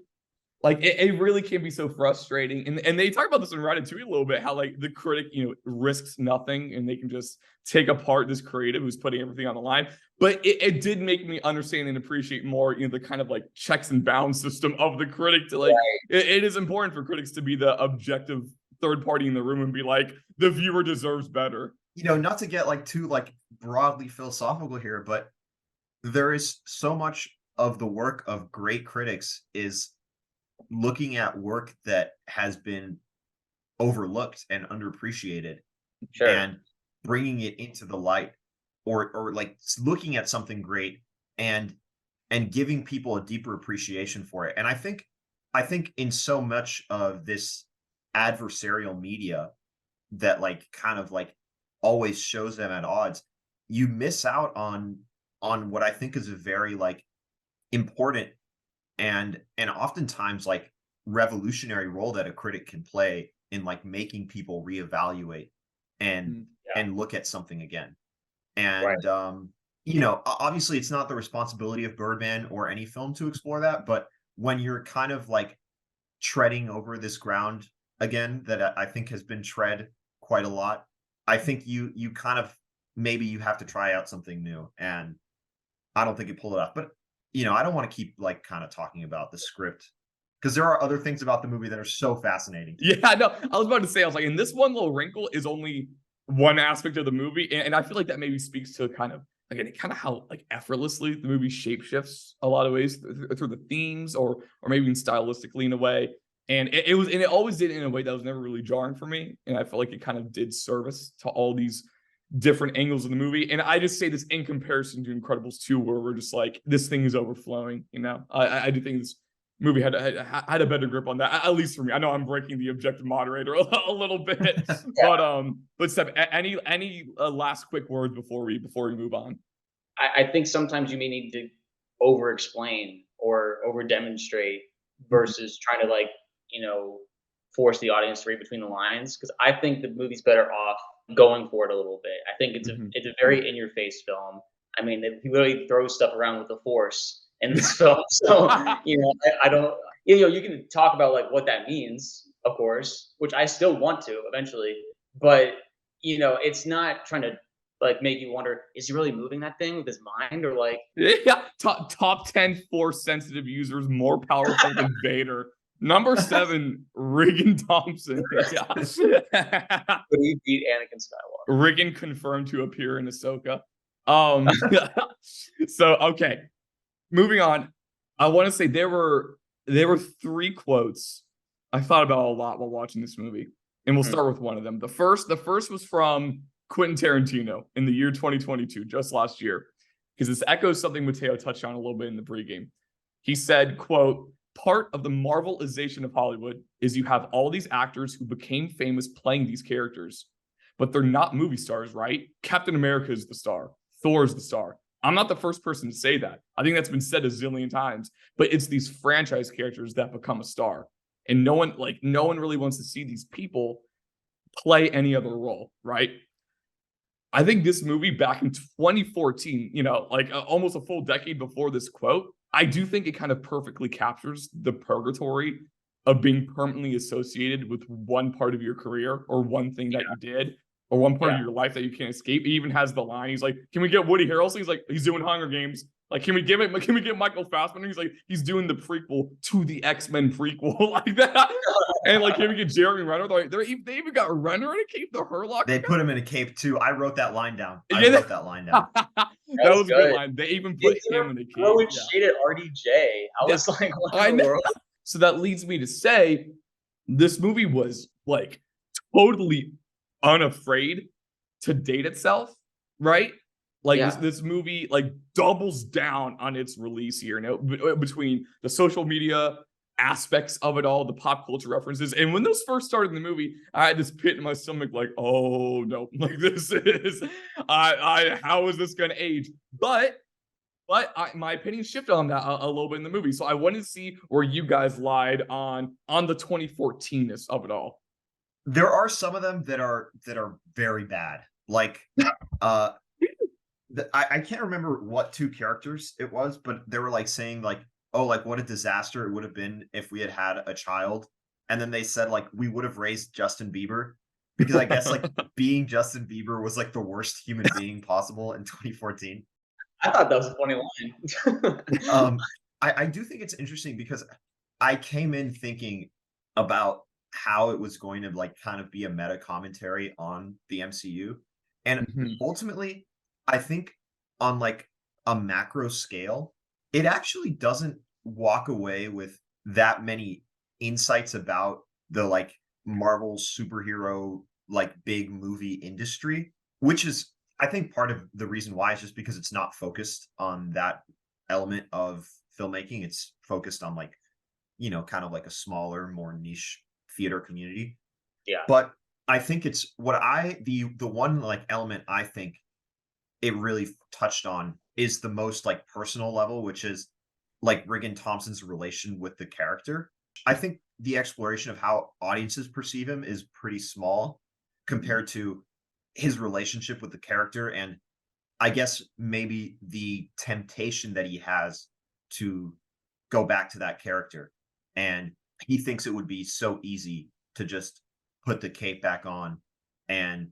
it really can be so frustrating. And they talk about this in Ratatouille a little bit, how like the critic, risks nothing and they can just take apart this creative who's putting everything on the line. But it did make me understand and appreciate more, the kind of like checks and balance system of the critic to like it is important for critics to be the objective third party in the room and be like, the viewer deserves better. Not to get like too like broadly philosophical here, but there is so much of the work of great critics is looking at work that has been overlooked and underappreciated Sure. and bringing it into the light, or like looking at something great and giving people a deeper appreciation for it. And I think in so much of this adversarial media that like kind of like always shows them at odds, you miss out on what I think is a very like important and oftentimes like revolutionary role that a critic can play in like making people reevaluate and Mm. look at something again. Right. And obviously it's not the responsibility of Birdman or any film to explore that, but when you're kind of like treading over this ground again that I think has been tread quite a lot. I think you kind of maybe you have to try out something new, and I don't think it pulled it off. But I don't want to keep like kind of talking about the script because there are other things about the movie that are so fascinating. Yeah, no, I was about to say, I was like, and this one little wrinkle is only one aspect of the movie, and I feel like that maybe speaks to kind of how like effortlessly the movie shapeshifts a lot of ways through the themes, or maybe even stylistically in a way. And it always did it in a way that was never really jarring for me, and I felt like it kind of did service to all these different angles of the movie. And I just say this in comparison to Incredibles 2, where we're just like, this thing is overflowing. I do think this movie had a better grip on that, at least for me. I know I'm breaking the objective moderator a little bit, yeah. But Steph, any last quick words before we move on? I think sometimes you may need to over explain or over demonstrate versus trying to force the audience to read between the lines, because I think the movie's better off going for it a little bit. I think it's a very in your face film. I mean, he really throws stuff around with the force in this film. So, I don't, you can talk about like what that means, of course, which I still want to eventually, but it's not trying to like make you wonder, is he really moving that thing with his mind, or like, yeah, top 10 force sensitive users more powerful than Vader. Number 7, Regan Thompson. Yeah. But he beat Anakin Skywalker. Regan confirmed to appear in Ahsoka. So okay. Moving on, I want to say there were 3 quotes I thought about a lot while watching this movie, and we'll start with one of them. The first was from Quentin Tarantino in the year 2022, just last year, because this echoes something Mateo touched on a little bit in the pregame. He said, quote, "Part of the Marvelization of Hollywood is you have all these actors who became famous playing these characters, but they're not movie stars, right? Captain America is the star. Thor's the star. I'm not the first person to say that. I think that's been said a zillion times, but it's these franchise characters that become a star. And no one really wants to see these people play any other role, right?" I think this movie back in 2014, almost a full decade before this quote, I do think it kind of perfectly captures the purgatory of being permanently associated with one part of your career, or one thing that you did, or one part of your life that you can't escape. He even has the line. He's like, "Can we get Woody Harrelson?" He's like, "He's doing Hunger Games." Like, can we get Michael Fassbender? He's like, he's doing the prequel to the X-Men prequel, like that. And like, can we get Jeremy Renner? Like, they even got Renner in a cape, the Herlock. They put him in a cape too. I wrote that line down. That was a good line. They even put him in a cape. Oh, it shaded RDJ. I was like, what in the world? So that leads me to say, this movie was like totally unafraid to date itself, right? Like this movie like doubles down on its release here, between the social media aspects of it all, the pop culture references. And when those first started in the movie, I had this pit in my stomach, like, oh no, like this is, how is this going to age? But my opinion shifted on that a little bit in the movie. So I wanted to see where you guys lied on the 2014ness of it all. There are some of them that are very bad. Like, I can't remember what 2 characters it was, but they were like saying like, oh, like what a disaster it would have been if we had a child. And then they said like, we would have raised Justin Bieber, because I guess like being Justin Bieber was like the worst human being possible in 2014. I thought that was a funny line. I do think it's interesting because I came in thinking about how it was going to like kind of be a meta commentary on the MCU. And ultimately, I think on like a macro scale, it actually doesn't walk away with that many insights about the like Marvel superhero like big movie industry, which is I think part of the reason why is just because it's not focused on that element of filmmaking. It's focused on like, kind of like a smaller, more niche theater community. Yeah. But I think it's the one like element I think it really touched on is the most like personal level, which is like Regan Thompson's relation with the character. I think the exploration of how audiences perceive him is pretty small compared to his relationship with the character, and I guess maybe the temptation that he has to go back to that character. And he thinks it would be so easy to just put the cape back on and,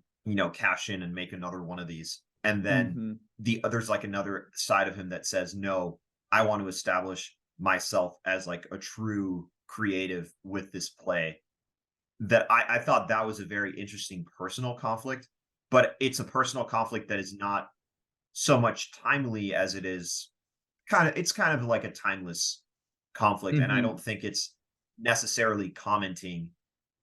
cash in and make another one of these. And then there's like another side of him that says, no, I want to establish myself as like a true creative with this play. That I thought that was a very interesting personal conflict, but it's a personal conflict that is not so much timely as it is it's kind of like a timeless conflict. And I don't think it's necessarily commenting.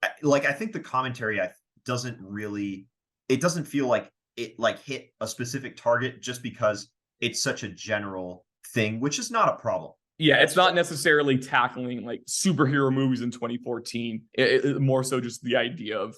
I think the commentary doesn't really, it doesn't feel like it like hit a specific target just because it's such a general thing, which is not a problem. Yeah, it's not necessarily tackling like superhero movies in 2014. More so just the idea of,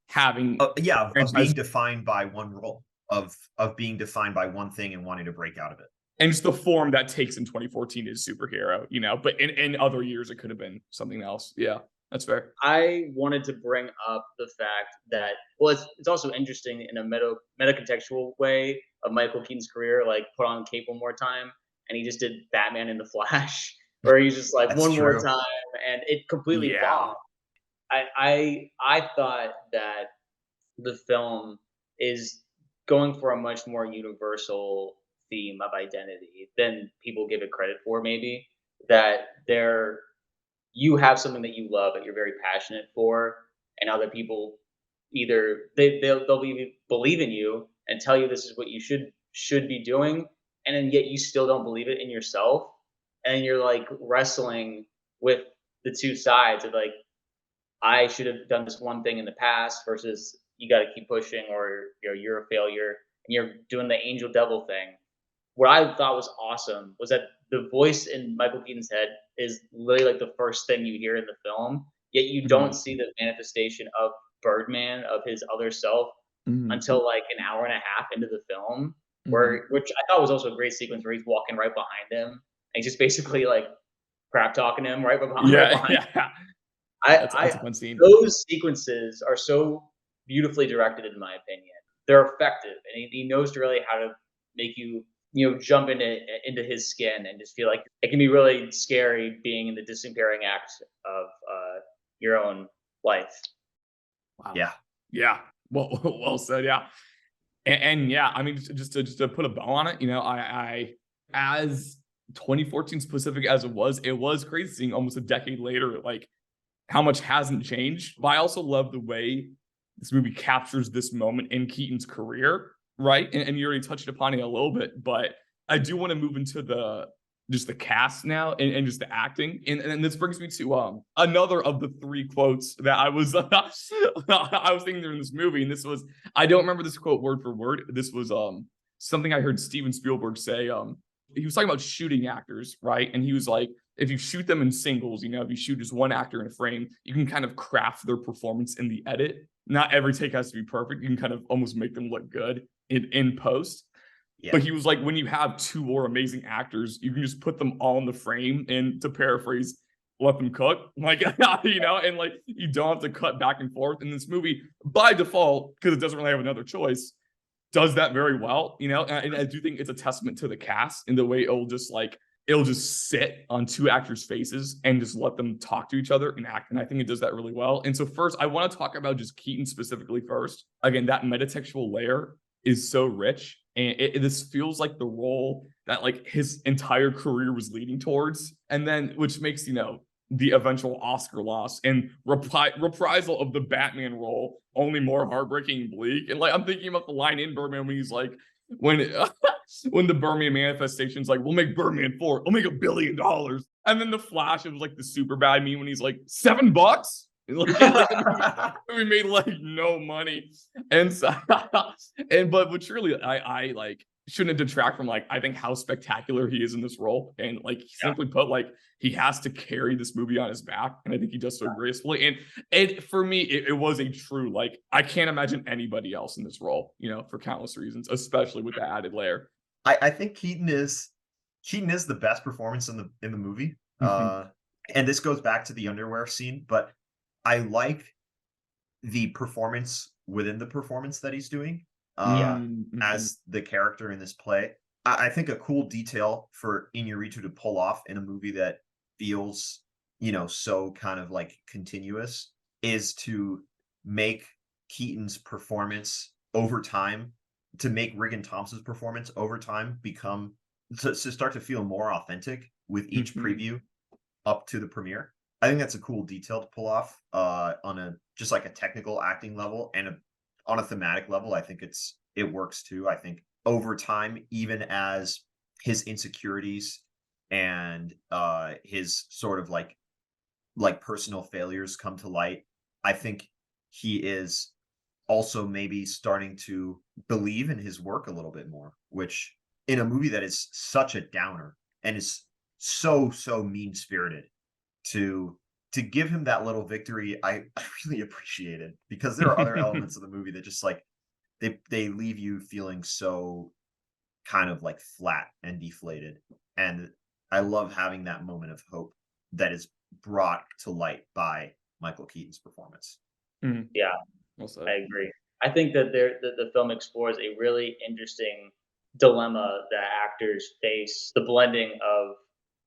having of being defined by one role, of being defined by one thing and wanting to break out of it. And just the form that takes in 2014 is superhero, but in other years it could have been something else. Yeah, that's fair. I wanted to bring up the fact that, well, it's also interesting in a meta-contextual way of Michael Keaton's career, like put on cape one more time, and he just did Batman in the Flash, where he's just like one more time, and it completely bombed. I thought that the film is going for a much more universal theme of identity than people give it credit for, maybe. That you have something that you love that you're very passionate for, and other people either they'll believe in you and tell you this is what you should be doing, and then yet you still don't believe it in yourself, and you're like wrestling with the two sides of like, I should have done this one thing in the past versus you got to keep pushing, or you're a failure, and you're doing the angel devil thing. What I thought was awesome was that the voice in Michael Keaton's head is literally like the first thing you hear in the film, yet you don't see the manifestation of Birdman, of his other self, until like an hour and a half into the film, which I thought was also a great sequence where he's walking right behind him and he's just basically like crap talking him right behind. Yeah. That's a fun scene. Those sequences are so beautifully directed, in my opinion. They're effective, and he knows really how to make you jump into his skin and just feel like it can be really scary being in the disappearing act of your own life. Wow. Yeah. Well said. Yeah. And yeah, I mean, just to put a bow on it, I as 2014 specific as it was crazy seeing almost a decade later, like how much hasn't changed. But I also love the way this movie captures this moment in Keaton's career, right? And you already touched upon it a little bit, but I do want to move into the cast now and just the acting. And this brings me to another of the three quotes that I was I was thinking during this movie. And this was, I don't remember this quote word for word. This was something I heard Steven Spielberg say. He was talking about shooting actors, right? And he was like, if you shoot them in singles, if you shoot just one actor in a frame, you can kind of craft their performance in the edit. Not every take has to be perfect. You can kind of almost make them look good in post. Yeah. But he was like, when you have two more amazing actors, you can just put them all in the frame and, to paraphrase, let them cook. Like, and like you don't have to cut back and forth. And this movie, by default, because it doesn't really have another choice, does that very well, and I do think it's a testament to the cast in the way it'll just sit on two actors' faces and just let them talk to each other and act. And I think it does that really well. And so first, I want to talk about just Keaton specifically first. Again, that metatextual layer is so rich. And this feels like the role that like his entire career was leading towards. And then, which makes, the eventual Oscar loss and reprisal of the Batman role only more heartbreaking and bleak. And like, I'm thinking about the line in Birdman when he's like, when the Birdman manifestation's like, we'll make Birdman 4, we'll make $1 billion. And then the Flash, it was like the super bad meme when he's like, $7? We made like no money. And so, but truly, I like shouldn't detract from like, I think how spectacular he is in this role. And like, simply put, like he has to carry this movie on his back. And I think he does so gracefully. And for me, it was a true, like, I can't imagine anybody else in this role, for countless reasons, especially with the added layer. I think Keaton is the best performance in the movie. And this goes back to the underwear scene, but I like the performance within the performance that he's doing as the character in this play. I think a cool detail for Iñárritu to pull off in a movie that feels, so kind of like continuous is to make Keaton's performance over time, to make Regan Thompson's performance over time become to start to feel more authentic with each preview up to the premiere. I think that's a cool detail to pull off on a just like a technical acting level, and on a thematic level. I think it works too. I think over time, even as his insecurities and his sort of like personal failures come to light, I think he is also maybe starting to believe in his work a little bit more, which in a movie that is such a downer and is so mean-spirited, to give him that little victory, I really appreciate it, because there are other elements of the movie that just like they leave you feeling so kind of like flat and deflated. And I love having that moment of hope that is brought to light by Michael Keaton's performance. Yeah, Well said. I agree. I think that the film explores a really interesting dilemma that actors face: the blending of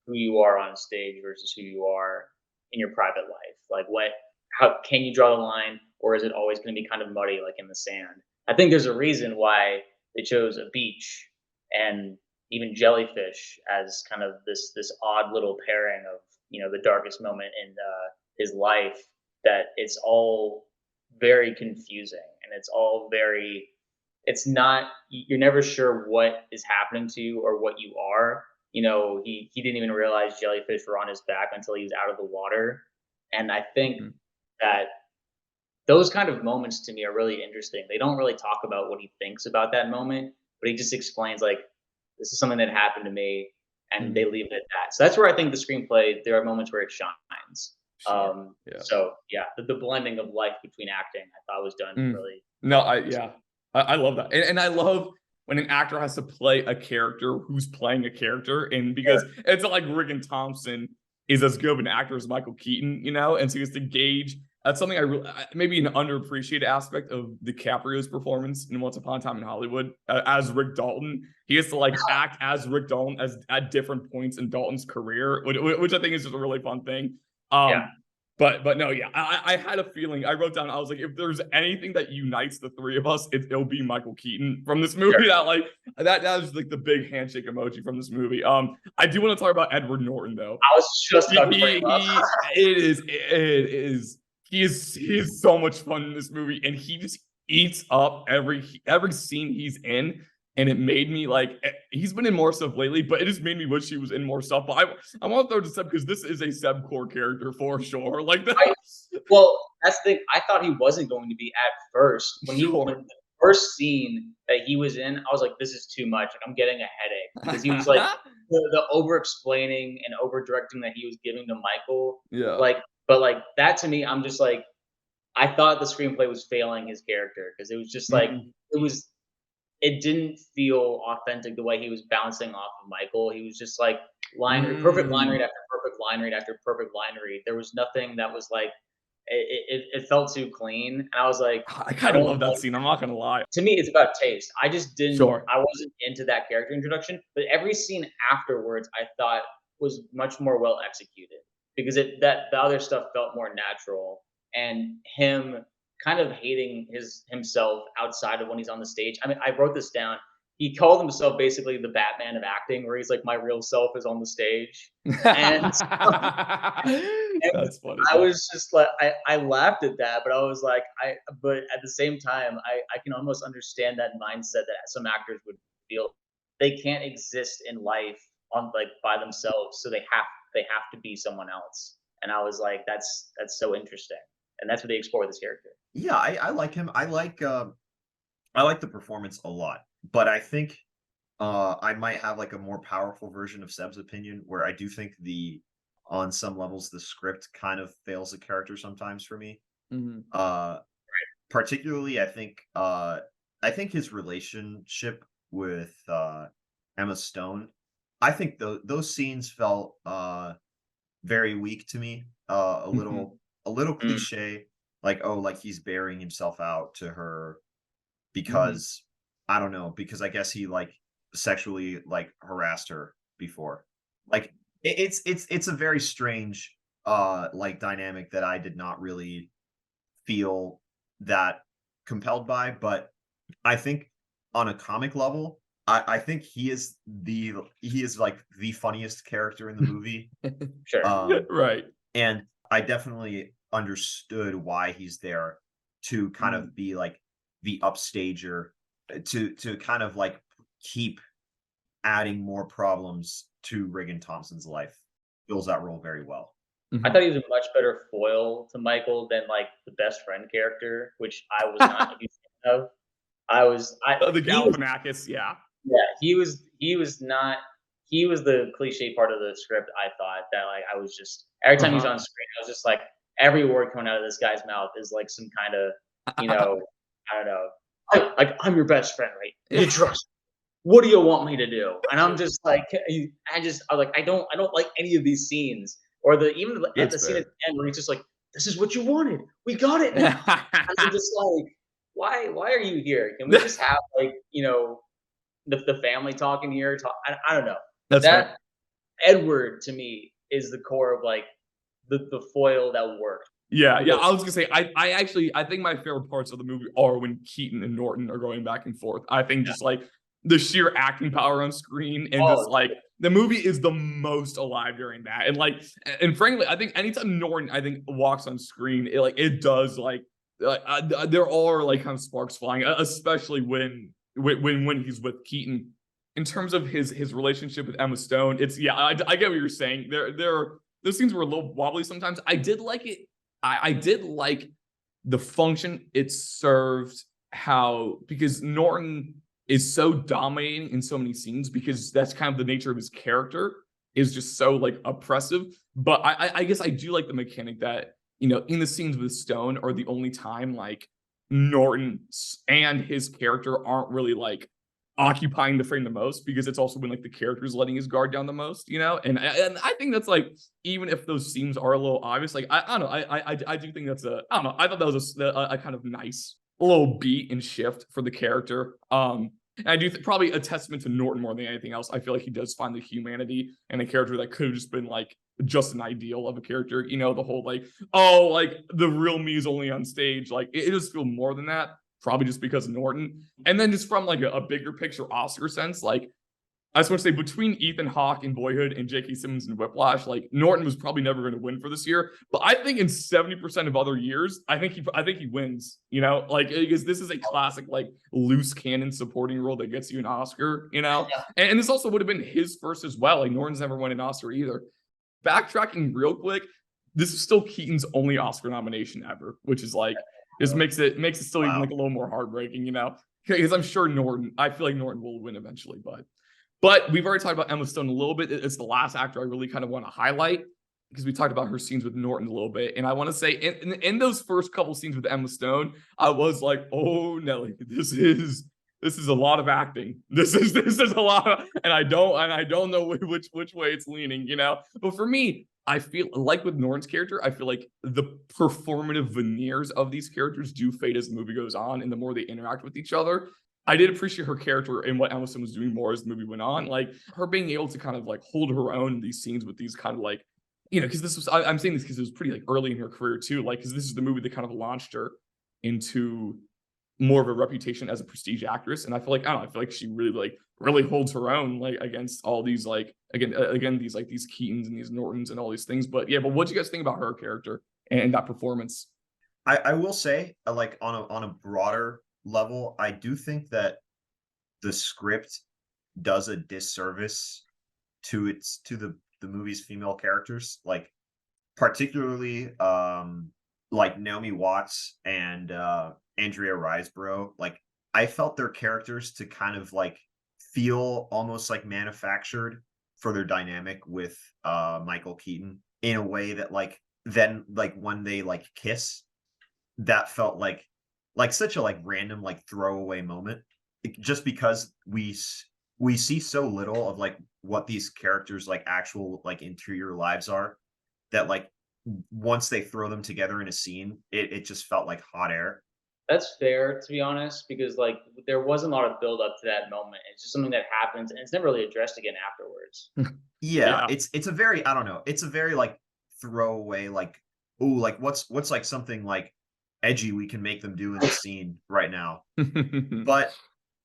who you are on stage versus who you are in your private life. Like, how can you draw the line, or is it always going to be kind of muddy, like in the sand? I think there's a reason why they chose a beach and even jellyfish as kind of this odd little pairing of, the darkest moment in his life. That it's all very confusing, and it's not, you're never sure what is happening to you or what you are. He didn't even realize jellyfish were on his back until he was out of the water. And I think that those kind of moments to me are really interesting. They don't really talk about what he thinks about that moment, but he just explains, like, this is something that happened to me, and they leave it at that. So that's where I think the screenplay, there are moments where it shines. So yeah, the blending of life between acting, I thought was done really. No, I love that, and I love when an actor has to play a character who's playing a character, and because it's not like Regan Thompson is as good of an actor as Michael Keaton, and so he has to gauge. That's something maybe an underappreciated aspect of DiCaprio's performance in Once Upon a Time in Hollywood as Rick Dalton. He has to like act as Rick Dalton at different points in Dalton's career, which I think is just a really fun thing. But no, I had a feeling. I wrote down, I was like, if there's anything that unites the three of us, it'll be Michael Keaton from this movie. That is like the big handshake emoji from this movie. I do want to talk about Edward Norton though. I was just about to bring him up. He is so much fun in this movie, and he just eats up every scene he's in. And it made me like, he's been in more stuff lately, but it just made me wish he was in more stuff. But I want to throw to Seb, because this is a Seb core character for sure. Like that. Well, that's the thing. I thought he wasn't going to be at first. When the first scene that he was in, I was like, this is too much. Like, I'm getting a headache, because he was like the over explaining and over directing that he was giving to Michael. Yeah. But that to me, I'm just like, I thought the screenplay was failing his character, because it was just like it didn't feel authentic the way he was bouncing off of Michael. He was just like perfect line read after perfect line read after perfect line read. There was nothing that was like, it felt too clean. And I was like, I kind of love that scene. I'm not gonna lie. To me, it's about taste. I just didn't. Sure. I wasn't into that character introduction, but every scene afterwards, I thought was much more well executed, because the other stuff felt more natural, and him kind of hating himself outside of when he's on the stage. I mean, I wrote this down. He called himself basically the Batman of acting, where he's like, my real self is on the stage. And That's funny. I was just like, I laughed at that, but I was like, but at the same time, I can almost understand that mindset that some actors would feel. They can't exist in life by themselves, so they have to be someone else. And I was like, that's so interesting. And that's what they explore with this character. Yeah, I like him. I like the performance a lot, but I think I might have like a more powerful version of Seb's opinion, where I do think on some levels the script kind of fails the character sometimes for me. Particularly, I think his relationship with Emma Stone. I think those scenes felt very weak to me. A little cliche, like he's burying himself out to her because I don't know, because I guess he like sexually like harassed her before. Like it's a very strange like dynamic that I did not really feel that compelled by, but I think on a comic level, I think he is like the funniest character in the movie. Sure. Right. And I definitely understood why he's there to kind of be like the upstager, to kind of like keep adding more problems to Regan Thompson's life. Fills that role very well. I thought he was a much better foil to Michael than like the best friend character, which I was not a huge fan of. The Galifianakis, yeah. Yeah, he was not. He was the cliche part of the script. I thought that like I was just every time he's on screen, I was just like every word coming out of this guy's mouth is like some kind of I don't know. I'm your best friend, right? You trust. What do you want me to do? And I'm just like, I was like, I don't like any of these scenes, or even at the scene at the end where he's just like, this is what you wanted. We got it now. And I'm just like, why are you here? Can we just have like, the family talking here? I don't know. That's that Edward to me is the core of like the foil that worked. Yeah. I was gonna say, I think my favorite parts of the movie are when Keaton and Norton are going back and forth. I think just like the sheer acting power on screen and just like the movie is the most alive during that. And frankly, I think anytime Norton walks on screen, it does there are like kind of sparks flying, especially when he's with Keaton. In terms of his relationship with Emma Stone, I get what you're saying. Those scenes were a little wobbly sometimes. I did like it. I did like the function it served, because Norton is so dominating in so many scenes, because that's kind of the nature of his character, is just so like oppressive. But I guess I do like the mechanic that, in the scenes with Stone are the only time like Norton and his character aren't really like occupying the frame the most, because it's also when like the character is letting his guard down the most, and I think that's like, even if those scenes are a little obvious, like I don't know, I do think that's I don't know, I thought that was a kind of nice little beat and shift for the character. And I do probably a testament to Norton more than anything else. I feel like he does find the humanity in a character that could have just been like just an ideal of a character, the whole like, oh, like the real me is only on stage, like it does feel more than that, probably just because of Norton. And then just from like a bigger picture Oscar sense, like I just want to say, between Ethan Hawke in Boyhood and J.K. Simmons in Whiplash, like Norton was probably never going to win for this year. But I think in 70% of other years, I think he wins. Because this is a classic like loose cannon supporting role that gets you an Oscar. And this also would have been his first as well. Like Norton's never won an Oscar either. Backtracking real quick, this is still Keaton's only Oscar nomination ever, which is like just makes it still even like a little more heartbreaking. Because I'm sure I feel like Norton will win eventually, But we've already talked about Emma Stone a little bit. It's the last actor I really kind of want to highlight, because we talked about her scenes with Norton a little bit. And I want to say in those first couple scenes with Emma Stone, I was like, oh, Nelly, this is a lot of acting. This is a lot and I don't know which way it's leaning, But for me, I feel like with Norton's character, I feel like the performative veneers of these characters do fade as the movie goes on and the more they interact with each other. I did appreciate her character and what Emma Stone was doing more as the movie went on. Like her being able to kind of like hold her own in these scenes with these kind of like, because I'm saying this because it was pretty like early in her career too. Like, because this is the movie that kind of launched her into more of a reputation as a prestige actress. And I feel like she really holds her own like against all these like, again, these like these Keatons and these Nortons and all these things. But what do you guys think about her character and that performance? I will say, like on a broader level, I do think that the script does a disservice to the movie's female characters, like particularly like Naomi Watts and Andrea Riseborough. Like I felt their characters to kind of like feel almost like manufactured for their dynamic with Michael Keaton, in a way that like then like when they like kiss, that felt like such a like random like throwaway moment, just because we see so little of like what these characters like actual like interior lives are, that like once they throw them together in a scene, it just felt like hot air. That's fair, to be honest, because like there wasn't a lot of build up to that moment. It's just something that happens and it's never really addressed again afterwards. Yeah, it's a very, I don't know, it's a very like throwaway like, oh, like what's like something like edgy we can make them do in the scene right now. But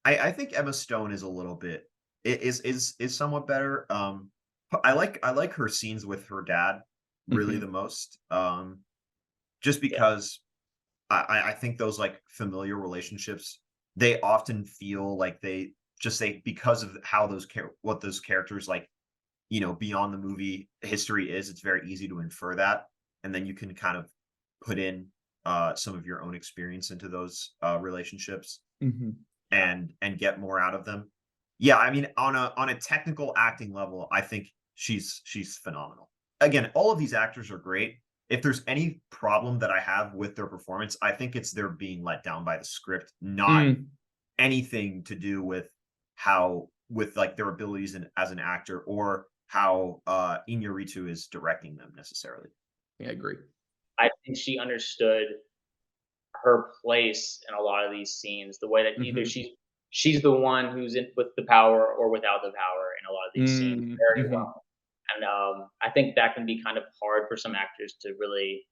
I think Emma Stone is a little bit is somewhat better. I like her scenes with her dad really the most. Just because I think those like familiar relationships, they often feel like they just say because of how what those characters like, beyond the movie history is, it's very easy to infer that. And then you can kind of put in some of your own experience into those relationships and get more out of them. Yeah, I mean, on a technical acting level, I think she's phenomenal. Again, all of these actors are great. If there's any problem that I have with their performance, I think it's they're being let down by the script, not anything to do with like their abilities as an actor or how Iñárritu is directing them necessarily. Yeah, I agree. I think she understood her place in a lot of these scenes, the way that either she's the one who's in with the power or without the power in a lot of these scenes very well. And I think that can be kind of hard for some actors to really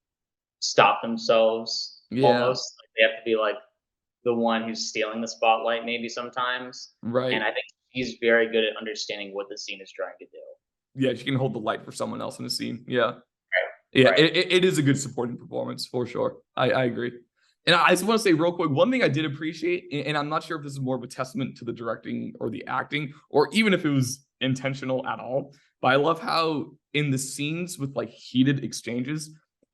stop themselves. Almost like they have to be like the one who's stealing the spotlight maybe sometimes. Right. And I think she's very good at understanding what the scene is trying to do. Yeah, she can hold the light for someone else in the scene. Yeah. Yeah, Right. it is a good supporting performance for sure. I agree. And I just want to say real quick, one thing I did appreciate, and I'm not sure if this is more of a testament to the directing or the acting, or even if it was intentional at all, but I love how in the scenes with like heated exchanges,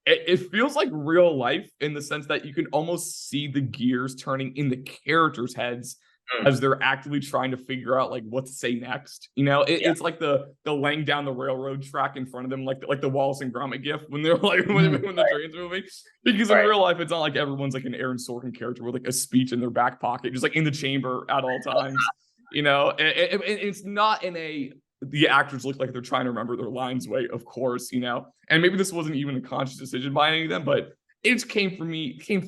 it feels like real life in the sense that you can almost see the gears turning in the characters' heads as they're actively trying to figure out like what to say next. It's like the laying down the railroad track in front of them, like the Wallace and Gromit gif when they're like when the train's moving. Because in real life, it's not like everyone's like an Aaron Sorkin character with like a speech in their back pocket, just like in the chamber at all times. It's not in the actors look like they're trying to remember their lines way, of course, and maybe this wasn't even a conscious decision by any of them, but it came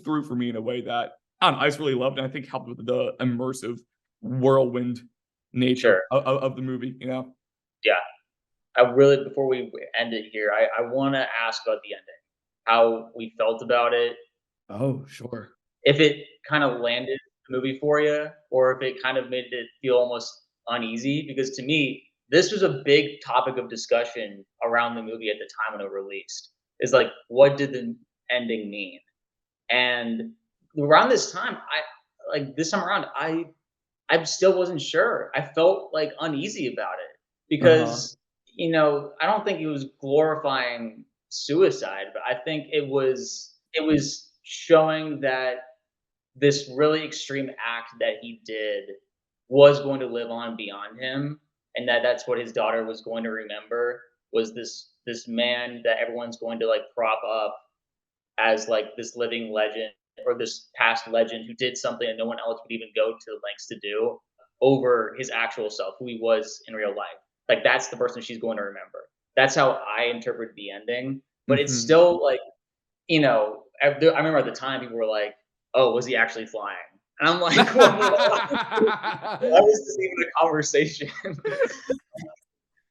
through for me in a way that I just really loved, and I think helped with the immersive whirlwind nature of the movie, Yeah. I really, before we end it here, I want to ask about the ending, how we felt about it. Oh, sure. If it kind of landed the movie for you, or if it kind of made it feel almost uneasy, because to me, this was a big topic of discussion around the movie at the time when it released. Is like, what did the ending mean? And around this time, this time around, I still wasn't sure. I felt like uneasy about it because I don't think it was glorifying suicide, but I think it was showing that this really extreme act that he did was going to live on beyond him, and that's what his daughter was going to remember, was this man that everyone's going to like prop up as like this living legend or this past legend who did something that no one else would even go to lengths to do over his actual self, who he was in real life. Like that's the person she's going to remember. That's how I interpret the ending. But it's still like, I remember at the time people were like, "Oh, was he actually flying?" And I'm like, why was this even a conversation?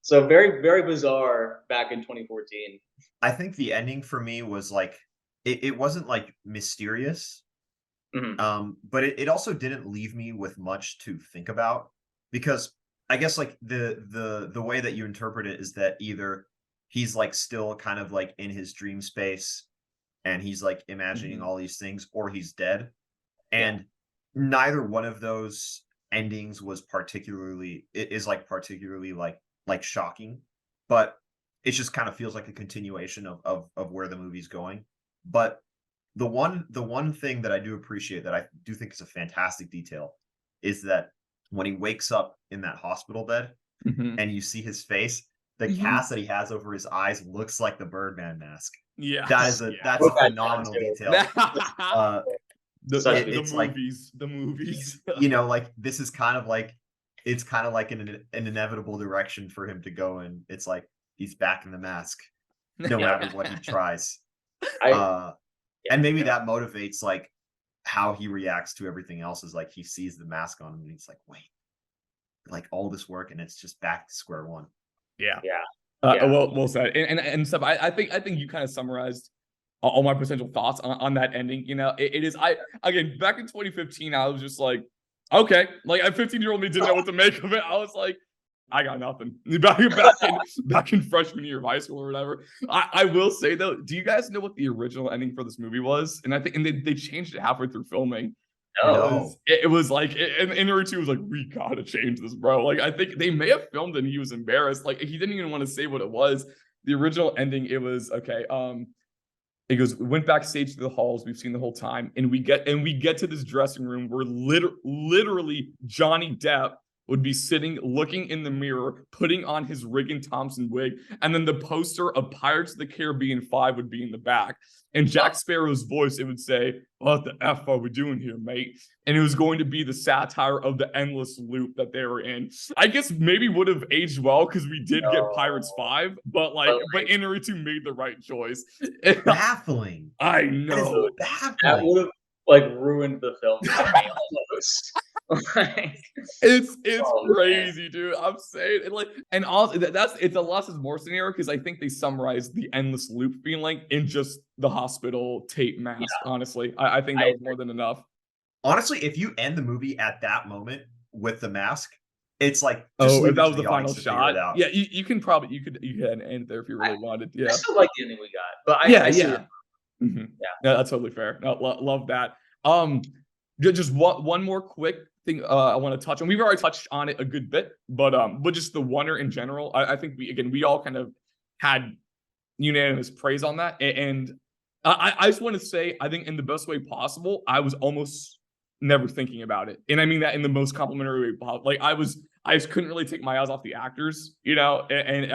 So very, very bizarre back in 2014. I think the ending for me was like, it wasn't like mysterious, but it also didn't leave me with much to think about, because I guess like the way that you interpret it is that either he's like still kind of like in his dream space and he's like imagining all these things, or he's dead. And neither one of those endings was particularly like shocking, but it just kind of feels like a continuation of where the movie's going. But the one thing that I do appreciate, that I do think is a fantastic detail, is that when he wakes up in that hospital bed and you see his face, the cast that he has over his eyes looks like the Birdman mask. Yeah, that's a phenomenal detail. The movies. Like this is kind of like, it's kind of like an inevitable direction for him to go in. It's like he's back in the mask, no matter what he tries. And maybe that motivates like how he reacts to everything else, is like he sees the mask on him and he's like, wait, like all this work and it's just back to square one. Well said. And stuff. I think you kind of summarized all my potential thoughts on that ending. You know, it is. Again, back in 2015, I was just like, okay, like a 15-year-old me didn't know what to make of it. I was like, I got nothing. Back in freshman year of high school or whatever. I will say though, do you guys know what the original ending for this movie was? And I think they changed it halfway through filming. No. It was like, and Inarritu was like, we gotta change this, bro. Like, I think they may have filmed it and he was embarrassed. Like, he didn't even want to say what it was. The original ending, it was okay. It goes, we went backstage to the halls we've seen the whole time, and we get to this dressing room where literally Johnny Depp would be sitting, looking in the mirror, putting on his Regan Thompson wig, and then the poster of Pirates of the Caribbean 5 would be in the back. And Jack Sparrow's voice, it would say, what the F are we doing here, mate? And it was going to be the satire of the endless loop that they were in. I guess maybe would have aged well because we did get Pirates 5, but Inarritu made the right choice. Baffling. I know. Baffling. That would have like ruined the film for me almost. It's crazy, man. Dude. I'm saying it, like, and also it's a less is more scenario because I think they summarized the endless loop feeling in just the hospital tape mask. Yeah. Honestly, I think that was more than enough. Honestly, if you end the movie at that moment with the mask, it's like, if that was the final shot, yeah, you could end there if you really wanted. Yeah, I still like the ending we got, but Mm-hmm. Yeah, that's totally fair. No, love that. Just one more quick thing I want to touch on. We've already touched on it a good bit, but just the oner in general. I think we all kind of had unanimous praise on that, and I just want to say I think in the best way possible, I was almost never thinking about it, and I mean that in the most complimentary way possible. Like I just couldn't really take my eyes off the actors, you know, and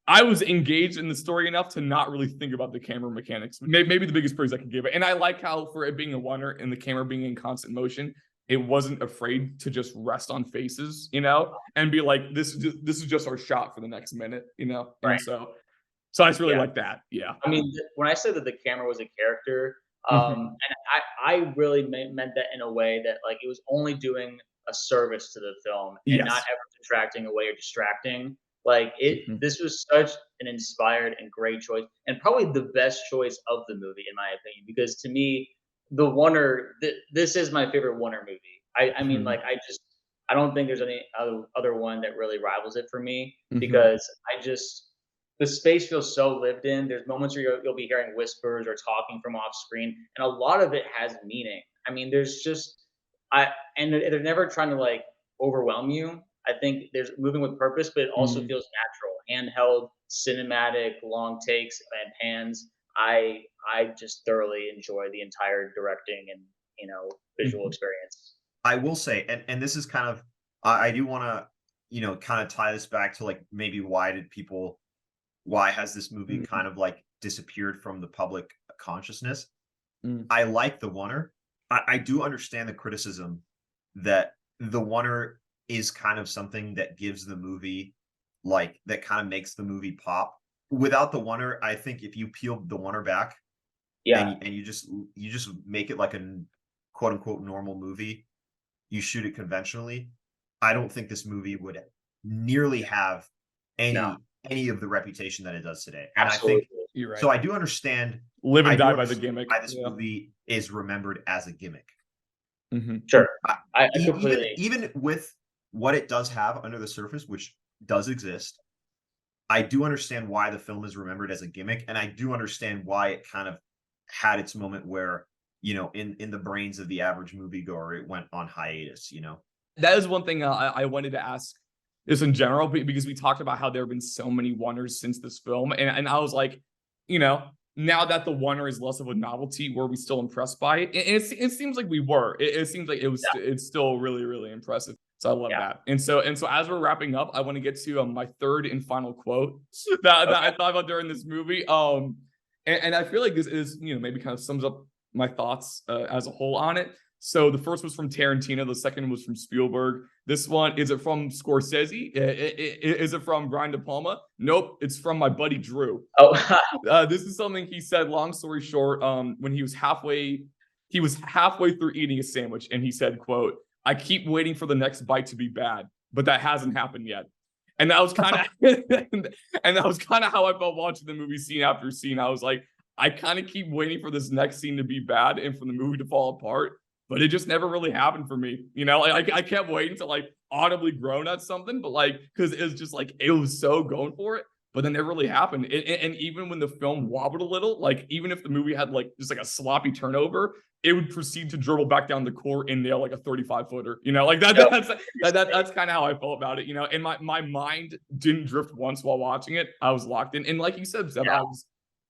I was engaged in the story enough to not really think about the camera mechanics. Maybe the biggest praise I could give it. And I like how for it being a oner and the camera being in constant motion, it wasn't afraid to just rest on faces, you know, and be like, this is just our shot for the next minute, you know? Right. And so I just really like that. Yeah. I mean, when I said that the camera was a character, and I really meant that in a way that like it was only doing a service to the film and not ever detracting away or distracting. Like this was such an inspired and great choice, and probably the best choice of the movie, in my opinion. Because to me, the oner, this is my favorite oner movie. I mean, like I don't think there's any other one that really rivals it for me because the space feels so lived in. There's moments where you'll be hearing whispers or talking from off screen, and a lot of it has meaning. I mean, there's just and they're never trying to like overwhelm you. I think there's moving with purpose, but it also feels natural, handheld, cinematic, long takes and pans. I just thoroughly enjoy the entire directing and visual experience. I will say, and this is kind of I do want to kind of tie this back to like maybe why has this movie kind of like disappeared from the public consciousness? I like the oner. I do understand the criticism that the oner is kind of something that gives the movie that kind of makes the movie pop. Without the oner, I think if you peel the oner back, and you just make it like a quote unquote normal movie, you shoot it conventionally, I don't think this movie would nearly have any of the reputation that it does today. And Absolutely. I think you're right. So I do understand live and die by the gimmick. Why this movie is remembered as a gimmick. Sure. I completely even with what it does have under the surface, which does exist, I do understand why the film is remembered as a gimmick, and I do understand why it kind of had its moment where, in the brains of the average moviegoer, it went on hiatus. That is one thing I wanted to ask this in general, because we talked about how there have been so many oners since this film, and I was like, now that the oner is less of a novelty, were we still impressed by it? It seems like we were. It seems like it's still really, really impressive. So I love that. And so as we're wrapping up, I want to get to my third and final quote that I thought about during this movie. And I feel like this is, maybe kind of sums up my thoughts as a whole on it. So the first was from Tarantino. The second was from Spielberg. This one, is it from Scorsese? Is it from Brian De Palma? Nope, it's from my buddy Drew. This is something he said, long story short, when he was halfway through eating a sandwich, and he said, quote, "I keep waiting for the next bite to be bad, but that hasn't happened yet." And that was kind of how I felt watching the movie scene after scene. I was like, I kind of keep waiting for this next scene to be bad and for the movie to fall apart, but it just never really happened for me. You know, like I kept waiting to like audibly groan at something, but like because it was just like it was so going for it, but then it really happened. And even when the film wobbled a little, like even if the movie had like just like a sloppy turnover, it would proceed to dribble back down the court and nail like a 35-footer. You know, like that's kind of how I felt about it. You know, and my mind didn't drift once while watching it. I was locked in, and like you said, Seb,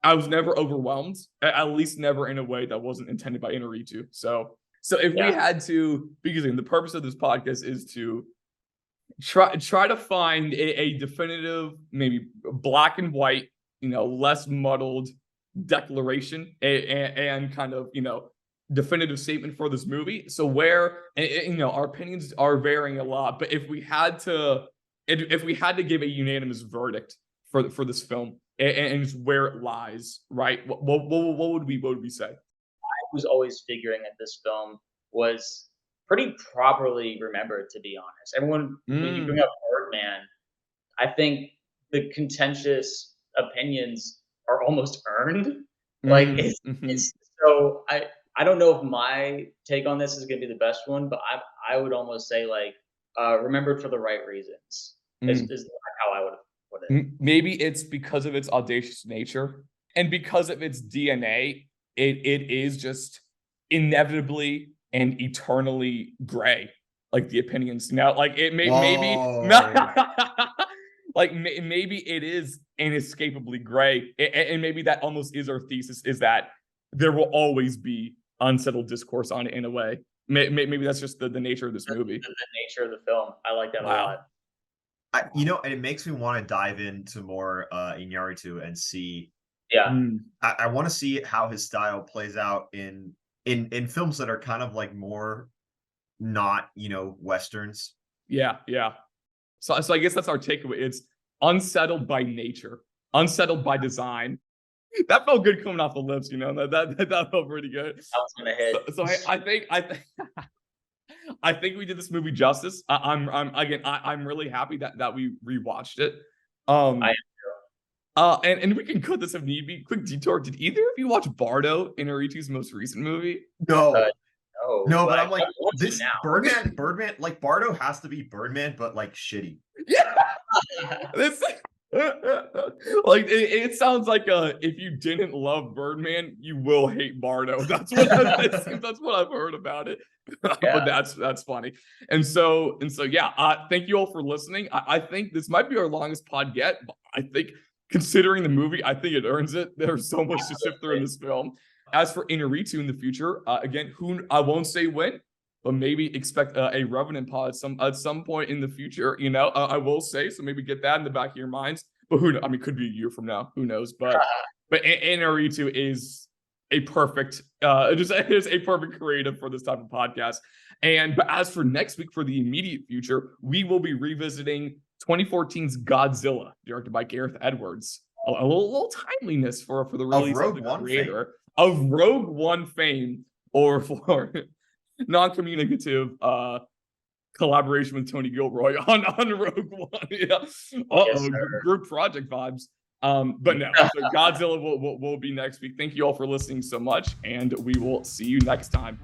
I was never overwhelmed, at least never in a way that wasn't intended by Inarritu. So if we had to, because the purpose of this podcast is to try to find a definitive, maybe black and white, you know, less muddled declaration and kind of, you know, definitive statement for this movie. So where, you know, our opinions are varying a lot, but if we had to give a unanimous verdict for this film and just where it lies, right? What would we say? I was always figuring that this film was pretty properly remembered, to be honest. Everyone, when you bring up Birdman, I think the contentious opinions are almost earned. Like it's so I don't know if my take on this is going to be the best one, but I would almost say like remembered for the right reasons is how I would have put it. Maybe it's because of its audacious nature and because of its DNA, it is just inevitably and eternally gray, like the opinions. Now, like it maybe like maybe it is inescapably gray, and maybe that almost is our thesis, is that there will always be unsettled discourse on it in a way. Maybe that's just the nature of this movie. The nature of the film. I like that a lot. You know, and it makes me want to dive into more Inarritu and see. Yeah. I want to see how his style plays out in films that are kind of like more not, you know, Westerns. Yeah. So I guess that's our takeaway. It's unsettled by nature, unsettled by design. That felt good coming off the lips, you know. That felt pretty good. That was gonna hit. So I think I think we did this movie justice. I'm really happy that we rewatched it. I am too. And we can cut this if need be. Quick detour. Did either of you watch Bardo, Inarritu's most recent movie? No. No, but I'm like, this now. Birdman, like Bardo has to be Birdman, but like shitty. Yeah. This like it sounds like if you didn't love Birdman, you will hate Bardo. That's what I've heard about it. Yeah. But that's funny. And so yeah, thank you all for listening. I think this might be our longest pod yet, but I think considering the movie, I think it earns it. There's so much to sift through in this film. As for Inarritu in the future, again, I won't say when, but maybe expect a Revenant pod at some point in the future. You know, I will say, so maybe get that in the back of your minds. But who knows? I mean, could be a year from now. Who knows? But Inarritu is a perfect, it is a perfect creative for this type of podcast. But as for next week, for the immediate future, we will be revisiting 2014's Godzilla, directed by Gareth Edwards. A little timeliness for the release of the creator of Rogue One fame, or for non-communicative collaboration with Tony Gilroy on Rogue One. Yeah. Group project vibes. But no, so Godzilla will be next week. Thank you all for listening so much, and we will see you next time.